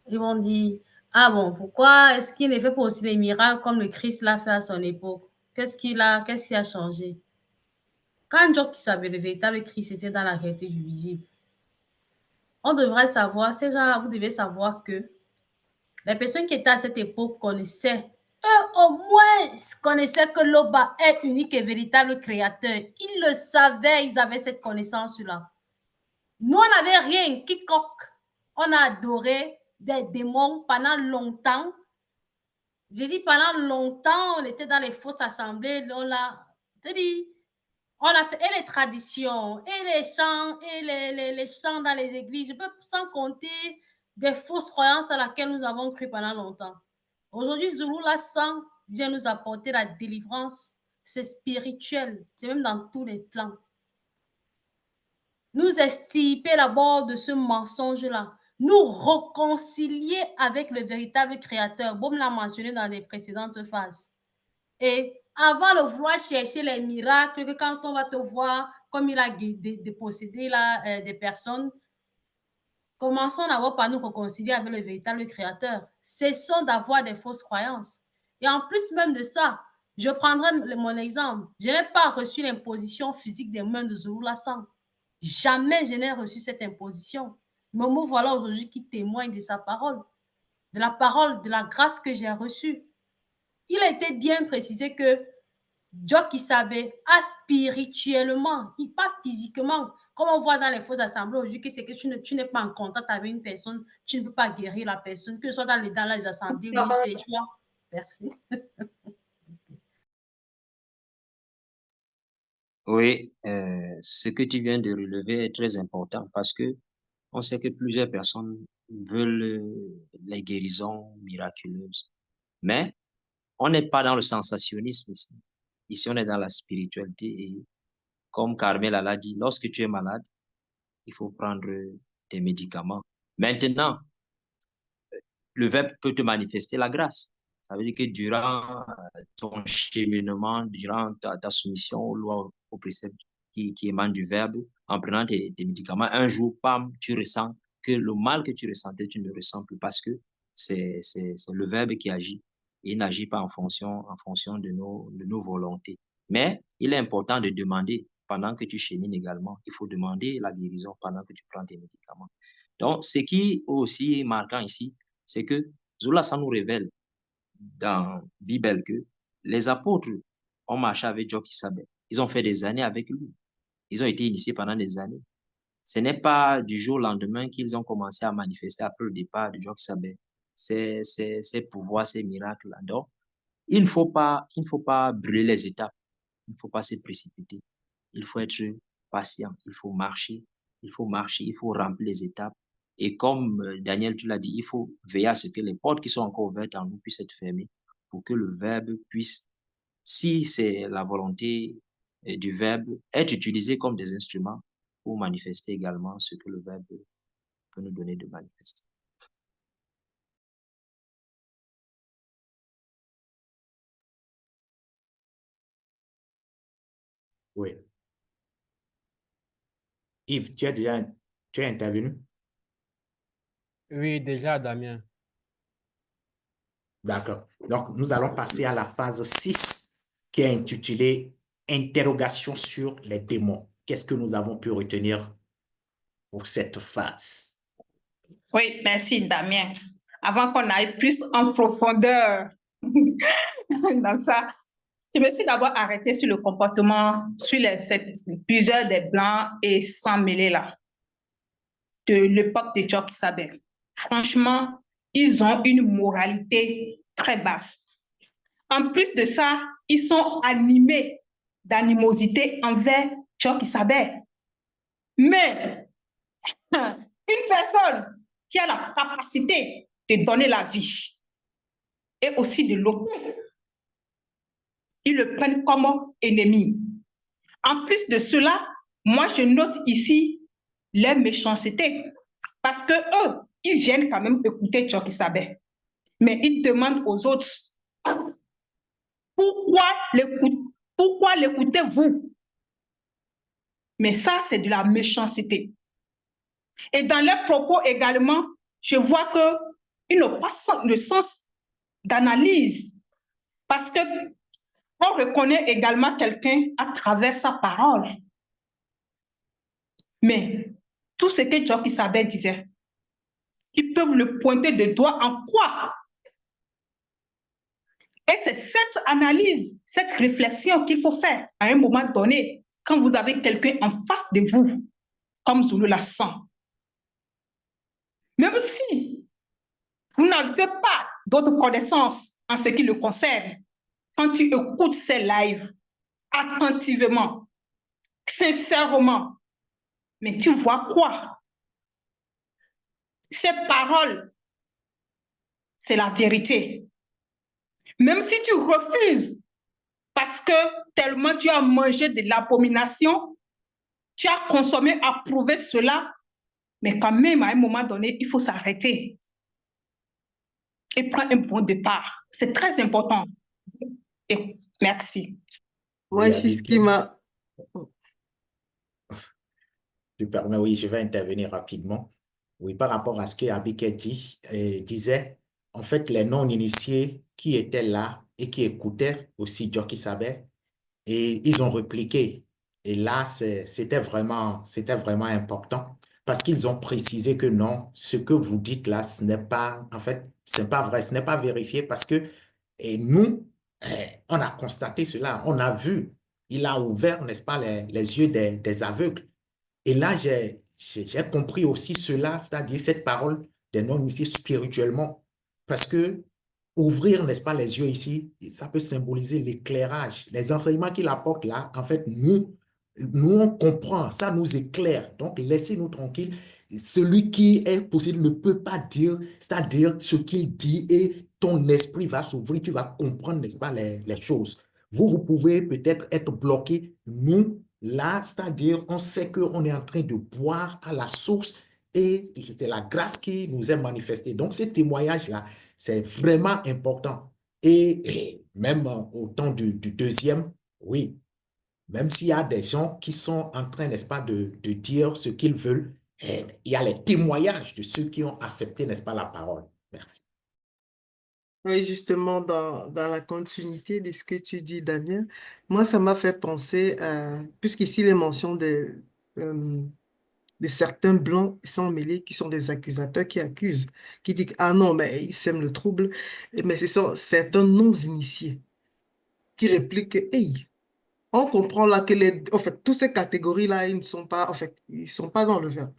Ils vont dire, ah bon, pourquoi est-ce qu'il ne fait pas aussi les miracles comme le Christ l'a fait à son époque? Qu'est-ce qui a changé? Quand Joe Kissabe, le véritable Christ, était dans la réalité du visible, on devrait savoir, ces gens-là, vous devez savoir que les personnes qui étaient à cette époque connaissaient, eux au moins connaissaient que l'Oba est unique et véritable créateur. Ils le savaient, ils avaient cette connaissance-là. Nous, on n'avait rien, quiconque. On a adoré des démons pendant longtemps. J'ai dit pendant longtemps, on était dans les fausses assemblées, on a fait et les traditions, et les chants, et les chants dans les églises. Je peux sans compter des fausses croyances à laquelle nous avons cru pendant longtemps. Aujourd'hui, Zulu Lassan vient nous apporter la délivrance. C'est spirituel, c'est même dans tous les plans. Nous extirper d'abord de ce mensonge-là. Nous réconcilier avec le véritable créateur. Boum l'a mentionné dans les précédentes phases. Et avant de vouloir chercher les miracles, que quand on va te voir, comme il a dépossédé des personnes, commençons d'abord par nous réconcilier avec le véritable créateur. Cessons d'avoir des fausses croyances. Et en plus même de ça, je prendrai mon exemple. Je n'ai pas reçu l'imposition physique des mains de Zulu Lassan. Jamais je n'ai reçu cette imposition. Mais me voilà aujourd'hui qui témoigne de sa parole, de la parole, de la grâce que j'ai reçue. Il a été bien précisé que Joe Kissabe a spirituellement, pas physiquement, comme on voit dans les fausses assemblées aujourd'hui, que c'est que tu n'es pas en contact avec une personne, tu ne peux pas guérir la personne, que ce soit dans les assemblées, oui, c'est les choix. Merci. Oui, ce que tu viens de relever est très important parce que on sait que plusieurs personnes veulent les guérisons miraculeuses, mais on n'est pas dans le sensationnisme ici. Ici, on est dans la spiritualité et comme Carmel l'a dit, lorsque tu es malade, il faut prendre tes médicaments. Maintenant, le verbe peut te manifester la grâce. Ça veut dire que durant ton cheminement, durant ta soumission aux lois, aux préceptes qui émanent du verbe, en prenant tes médicaments, un jour, pam, tu ressens que le mal que tu ressentais, tu ne le ressens plus parce que c'est le verbe qui agit. Il n'agit pas en fonction de nos volontés. Mais il est important de demander pendant que tu chemines également. Il faut demander la guérison pendant que tu prends tes médicaments. Donc, ce qui est aussi marquant ici, c'est que Zulu Lassan nous révèle dans la Bible que les apôtres ont marché avec Joe Kissabe. Ils ont fait des années avec lui. Ils ont été initiés pendant des années. Ce n'est pas du jour au lendemain qu'ils ont commencé à manifester après le départ de Joe Kissabe ces pouvoirs, ces miracles-là. Donc, il ne faut pas brûler les étapes. Il ne faut pas se précipiter. Il faut être patient. Il faut marcher. Il faut remplir les étapes. Et comme Daniel, tu l'as dit, il faut veiller à ce que les portes qui sont encore ouvertes en nous puissent être fermées pour que le verbe puisse, si c'est la volonté du verbe, être utilisé comme des instruments pour manifester également ce que le verbe peut nous donner de manifester. Oui. Yves, tu as intervenu? Oui, déjà, Damien. D'accord. Donc, nous allons passer à la phase 6 qui est intitulée Interrogation sur les démons. Qu'est-ce que nous avons pu retenir pour cette phase? Oui, merci Damien. Avant qu'on aille plus en profondeur dans ça, je me suis d'abord arrêtée sur le comportement, sur plusieurs des Blancs et sans mêler là, de l'époque de Joe Kissabe. Franchement, ils ont une moralité très basse. En plus de ça, ils sont animés d'animosité envers Joe Kissabe. Mais une personne qui a la capacité de donner la vie et aussi de l'ôter, ils le prennent comme ennemi. En plus de cela, moi, je note ici leur méchanceté parce que eux, ils viennent quand même écouter Joe Kissabe, mais ils demandent aux autres pourquoi Pourquoi l'écoutez-vous? Mais ça, c'est de la méchanceté. Et dans leurs propos également, je vois qu'ils n'ont pas le sens d'analyse. Parce qu'on reconnaît également quelqu'un à travers sa parole. Mais tout ce que Jock Isabelle disait, ils peuvent le pointer de doigt en quoi? Et c'est cette analyse, cette réflexion qu'il faut faire à un moment donné, quand vous avez quelqu'un en face de vous, comme Zulu la sent. Même si vous n'avez pas d'autres connaissances en ce qui le concerne, quand tu écoutes ces lives attentivement, sincèrement, mais tu vois quoi? Ces paroles, c'est la vérité. Même si tu refuses parce que tellement tu as mangé de l'abomination, tu as consommé, approuvé cela, mais quand même, à un moment donné, il faut s'arrêter et prendre un bon départ. C'est très important. Et merci. Moi, Oui, ici, ce qui Abigail, m'a... tu permets, oui, je vais intervenir rapidement. Oui, par rapport à ce que Abigail disait, en fait, les non-initiés qui étaient là et qui écoutaient aussi Jockey Saber, et ils ont répliqué. Et là, c'était vraiment important parce qu'ils ont précisé que non, ce que vous dites là, ce n'est pas, en fait, c'est pas vrai, ce n'est pas vérifié parce que et nous, on a constaté cela, on a vu, il a ouvert, n'est-ce pas, les yeux des aveugles. Et là, j'ai compris aussi cela, c'est-à-dire cette parole des non-initiés spirituellement. Parce que ouvrir, n'est-ce pas, les yeux ici, ça peut symboliser l'éclairage. Les enseignements qu'il apporte là, en fait, nous, on comprend, ça nous éclaire. Donc, laissez-nous tranquilles. Celui qui est possible ne peut pas dire, c'est-à-dire ce qu'il dit et ton esprit va s'ouvrir, tu vas comprendre, n'est-ce pas, les choses. Vous pouvez peut-être être bloqué. Nous, là, c'est-à-dire, on sait qu'on est en train de boire à la source et c'est la grâce qui nous est manifestée. Donc, ce témoignage-là, c'est vraiment important. Et même au temps du deuxième, oui, même s'il y a des gens qui sont en train, n'est-ce pas, de dire ce qu'ils veulent, il y a les témoignages de ceux qui ont accepté, n'est-ce pas, la parole. Merci. Oui, justement, dans la continuité de ce que tu dis, Damien, moi, ça m'a fait penser, puisqu'ici, les mentions de certains blancs sans mêlés qui sont des accusateurs qui accusent, qui disent, ah non, mais ils sèment le trouble, mais ce sont certains non-initiés qui répliquent, que, hey, on comprend là que en fait, toutes ces catégories-là, ils ne sont pas, en fait, ils sont pas dans le verbe.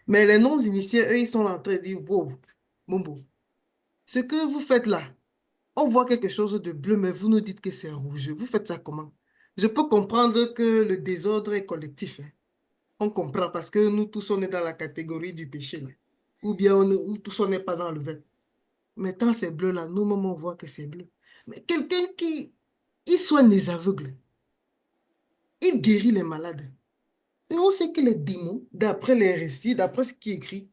Mais les non-initiés, eux, ils sont là en train de dire, wow, Mombo, ce que vous faites là, on voit quelque chose de bleu, mais vous nous dites que c'est rouge. Vous faites ça comment? Je peux comprendre que le désordre est collectif, hein. On comprend parce que nous tous, on est dans la catégorie du péché, là. Ou bien ou tous, on n'est pas dans le vert. Mais quand c'est bleu, là, nous-mêmes, on voit que c'est bleu. Mais quelqu'un il soigne les aveugles, il guérit les malades. Et on sait que les démons, d'après les récits, d'après ce qui est écrit,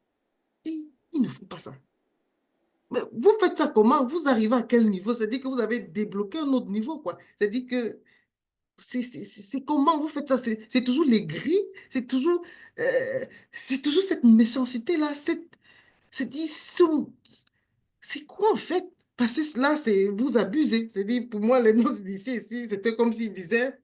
ils ne font pas ça. Mais vous faites ça comment? Vous arrivez à quel niveau? C'est-à-dire que vous avez débloqué un autre niveau, quoi. C'est-à-dire que c'est comment vous faites ça? C'est toujours les gris, c'est toujours cette méchanceté-là, c'est quoi en fait? Parce que là, vous abusez. C'est-à-dire, pour moi, les non-initiés ici, c'était comme s'ils disaient,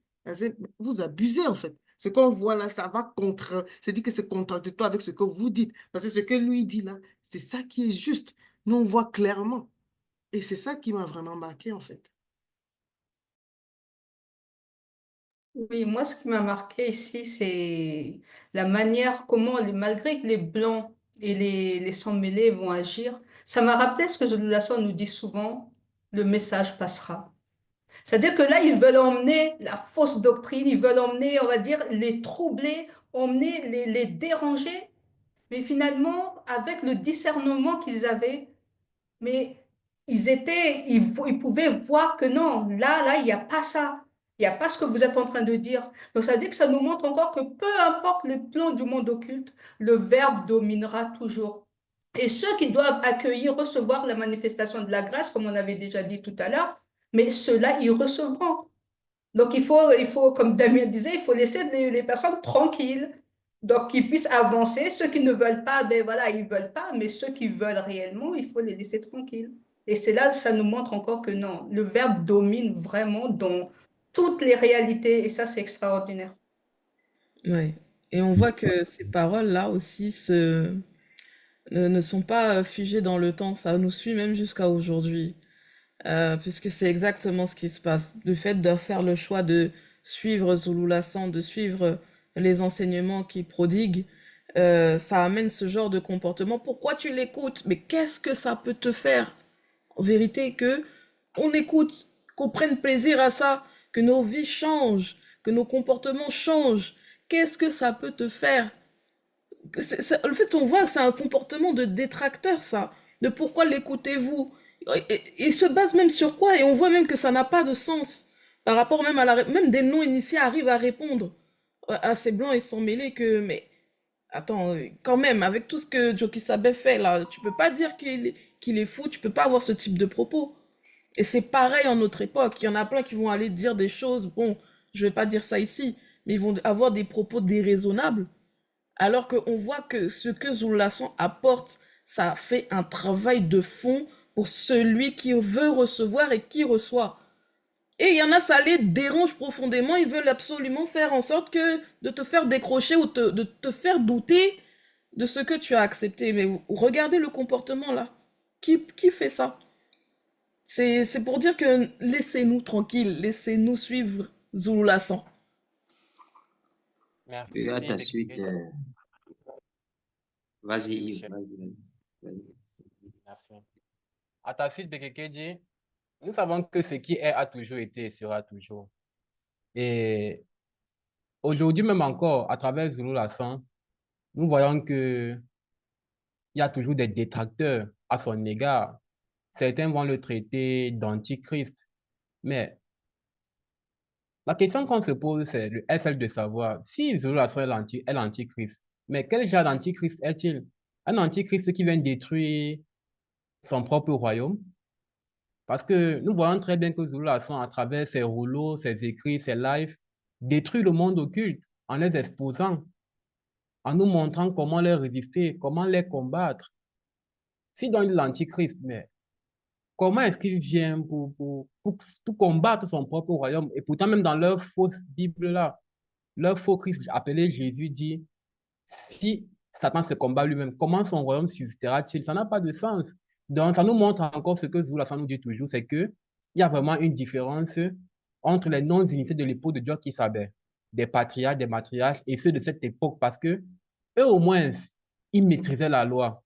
vous abusez en fait. Ce qu'on voit là, ça va contre, c'est-à-dire que c'est contradictoire avec ce que vous dites. Parce que ce que lui dit là, c'est ça qui est juste. Nous, on voit clairement. Et c'est ça qui m'a vraiment marqué en fait. Oui, moi, ce qui m'a marqué ici, c'est la manière comment, malgré que les Blancs et les sans-mêlés vont agir, ça m'a rappelé ce que Jolie Lasson nous dit souvent, le message passera. C'est-à-dire que là, ils veulent emmener la fausse doctrine, ils veulent emmener, on va dire, les troubler, emmener les déranger, mais finalement, avec le discernement qu'ils avaient, mais ils pouvaient voir que non, là, il n'y a pas ça. Il n'y a pas ce que vous êtes en train de dire. Donc, ça veut dire que ça nous montre encore que peu importe le plan du monde occulte, le verbe dominera toujours. Et ceux qui doivent accueillir, recevoir la manifestation de la grâce, comme on avait déjà dit tout à l'heure, mais ceux-là, ils recevront. Donc, il faut, comme Damien disait, il faut laisser les personnes tranquilles. Donc, qu'ils puissent avancer. Ceux qui ne veulent pas, ben voilà, ils ne veulent pas. Mais ceux qui veulent réellement, il faut les laisser tranquilles. Et c'est là que ça nous montre encore que non, le verbe domine vraiment dans toutes les réalités. Et ça, c'est extraordinaire. Ouais. Et on voit que ces paroles-là aussi ne sont pas figées dans le temps, ça nous suit même jusqu'à aujourd'hui. Puisque c'est exactement ce qui se passe. Le fait de faire le choix de suivre Zulu Lassan, de suivre les enseignements qu'il prodigue, ça amène ce genre de comportement. Pourquoi tu l'écoutes? Mais qu'est-ce que ça peut te faire? En vérité, que on écoute, qu'on prenne plaisir à ça, que nos vies changent, que nos comportements changent. Qu'est-ce que ça peut te faire? Le fait, on voit que c'est un comportement de détracteur, ça. De pourquoi l'écoutez-vous? Il se base même sur quoi? Et on voit même que ça n'a pas de sens. Par rapport même à même des non-initiés arrivent à répondre à ces blancs et sans mêler que, mais attends, quand même, avec tout ce que Joki Sabé fait là, tu peux pas dire qu'il est fou, tu peux pas avoir ce type de propos. Et c'est pareil en notre époque. Il y en a plein qui vont aller dire des choses, bon, je vais pas dire ça ici, mais ils vont avoir des propos déraisonnables. Alors qu'on voit que ce que Zoulasson apporte, ça fait un travail de fond pour celui qui veut recevoir et qui reçoit. Et il y en a, ça les dérange profondément, ils veulent absolument faire en sorte que de te faire décrocher ou de te faire douter de ce que tu as accepté. Mais regardez le comportement là. Qui fait ça? C'est pour dire que laissez-nous tranquilles, laissez-nous suivre Zoulasson. Merci, Et à ta suite, Bekeke. vas-y, Oui, Yves, chef. vas-y. Merci. À ta suite, Bekeke dit, nous savons que ce qui est a toujours été et sera toujours. Et aujourd'hui même encore, à travers Zulu Lassan, nous voyons que il y a toujours des détracteurs à son égard. Certains vont le traiter d'antichrist. Mais la question qu'on se pose, est celle de savoir si Zulu Lassan est l'antichrist. Mais quel genre d'antichrist est-il? Un antichrist qui vient détruire son propre royaume? Parce que nous voyons très bien que Zulu Lassan, à travers ses rouleaux, ses écrits, ses lives, détruit le monde occulte en les exposant, en nous montrant comment les résister, comment les combattre. Si donc l'antichrist, mais comment est-ce qu'il vient pour combattre son propre royaume? Et pourtant, même dans leur fausse Bible-là, leur faux Christ appelé Jésus dit, si Satan se combat lui-même, comment son royaume subsistera-t-il? Ça n'a pas de sens. Donc, ça nous montre encore ce que Zoula nous dit toujours, c'est qu'il y a vraiment une différence entre les non-initiés de l'époque de Joki Sabé, des patriarches, des matriarches, et ceux de cette époque, parce que eux, au moins, ils maîtrisaient la loi.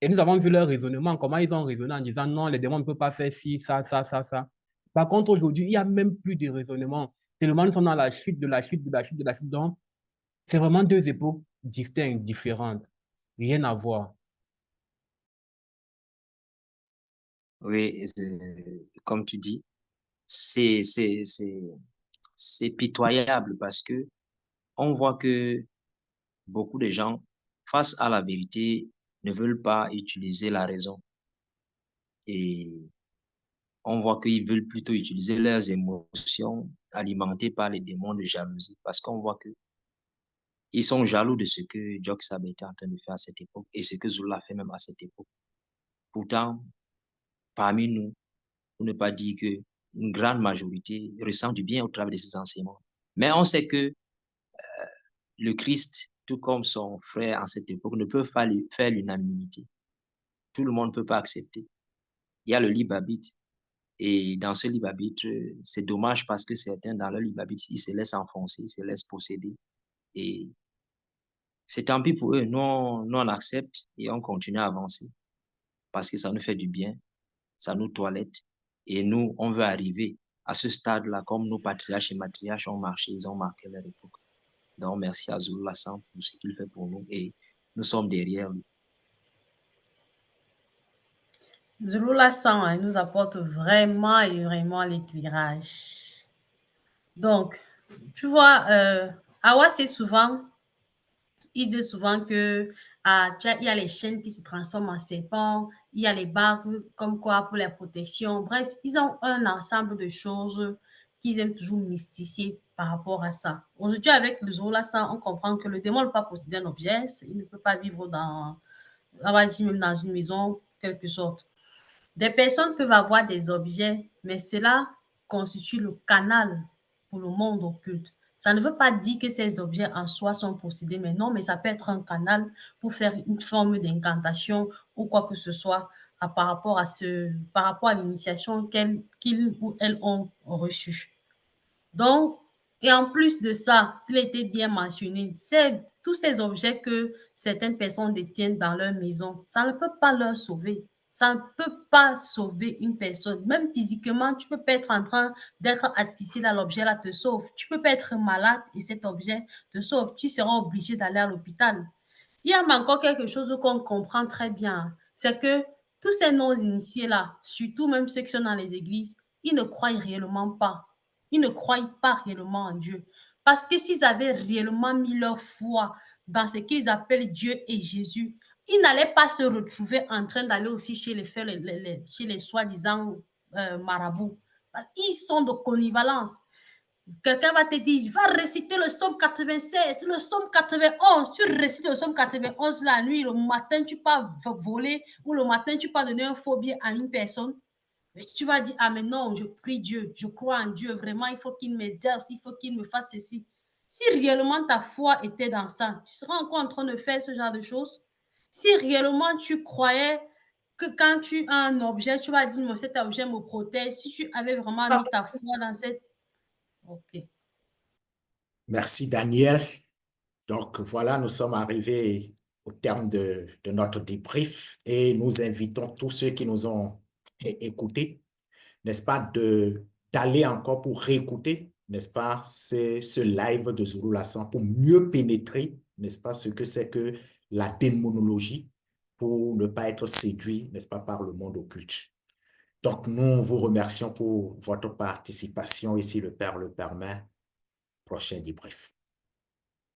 Et nous avons vu leur raisonnement, comment ils ont raisonné en disant non, les démons ne peuvent pas faire ci, ça, ça, ça, ça. Par contre, aujourd'hui, il n'y a même plus de raisonnement. Tellement nous sommes dans la chute de la chute de la chute de la chute. Donc, c'est vraiment deux époques distinctes, différentes. Rien à voir. Oui, comme tu dis, c'est c'est- c'est- c'est pitoyable parce que on voit que beaucoup de gens, face à la vérité, ne veulent pas utiliser la raison. Et on voit qu'ils veulent plutôt utiliser leurs émotions alimentées par les démons de jalousie parce qu'on voit que ils sont jaloux de ce que Jock Sab était en train de faire à cette époque et ce que Zula a fait même à cette époque. Pourtant, parmi nous, pour ne pas dire que une grande majorité ressent du bien au travers de ces enseignements. Mais on sait que le Christ, tout comme son frère en cette époque, ne peut pas faire l'unanimité. Tout le monde ne peut pas accepter. Il y a le libre arbitre. Et dans ce libre arbitre, c'est dommage parce que certains, dans leur libre arbitre, ils se laissent enfoncer, ils se laissent posséder. Et c'est tant pis pour eux. Nous, on accepte et on continue à avancer parce que ça nous fait du bien, ça nous toilette. Et nous, on veut arriver à ce stade-là comme nos patriarches et matriarches ont marché, ils ont marqué leur époque. Donc, merci à Zulu Lassan pour ce qu'il fait pour nous et nous sommes derrière lui. Zulu Lassan, il nous apporte vraiment et vraiment l'éclairage. Donc, tu vois, Awa, c'est souvent, il dit souvent que il y a les chaînes qui se transforment en serpents, il y a les barres comme quoi pour la protection. Bref, ils ont un ensemble de choses qu'ils aiment toujours mystifier par rapport à ça. Aujourd'hui, avec le Zorolassin, on comprend que le démon ne peut pas posséder un objet, il ne peut pas vivre dans, on va dire même dans une maison, quelque sorte. Des personnes peuvent avoir des objets, mais cela constitue le canal pour le monde occulte. Ça ne veut pas dire que ces objets en soi sont possédés, mais non, mais ça peut être un canal pour faire une forme d'incantation ou quoi que ce soit par rapport à l'initiation qu'ils ou elles ont reçue. Donc, et en plus de ça, s'il était bien mentionné, c'est tous ces objets que certaines personnes détiennent dans leur maison, ça ne peut pas leur sauver. Ça ne peut pas sauver une personne. Même physiquement, tu peux pas être en train d'être difficile à l'objet, là, te sauve. Tu peux pas être malade et cet objet te sauve. Tu seras obligé d'aller à l'hôpital. Il y a encore quelque chose qu'on comprend très bien, c'est que tous ces non-initiés-là, surtout même ceux qui sont dans les églises, ils ne croient réellement pas. Ils ne croient pas réellement en Dieu. Parce que s'ils avaient réellement mis leur foi dans ce qu'ils appellent Dieu et Jésus, ils n'allaient pas se retrouver en train d'aller aussi chez les soi-disant marabouts. Ils sont de connivence. Quelqu'un va te dire, va réciter le psaume 96, le psaume 91. Tu récites le psaume 91 la nuit, le matin, tu peux voler ou le matin, tu peux donner un faux billet à une personne. Mais tu vas dire, ah mais non, je prie Dieu, je crois en Dieu, vraiment, il faut qu'il m'exerce, il faut qu'il me fasse ceci. Si réellement ta foi était dans ça, tu seras encore en train de faire ce genre de choses. Si réellement tu croyais que quand tu as un objet, tu vas dire, cet objet me protège. Si tu avais vraiment mis ta foi dans cette... Ok. Merci, Daniel. Donc, voilà, nous sommes arrivés au terme de notre débrief et nous invitons tous ceux qui nous ont écoutés, n'est-ce pas, d'aller encore pour réécouter, n'est-ce pas, ce live de Zulu Lassan pour mieux pénétrer, n'est-ce pas, ce que c'est que la démonologie pour ne pas être séduit, n'est-ce pas, par le monde occulte. Donc, nous vous remercions pour votre participation ici, le Père le permet. Prochain débrief.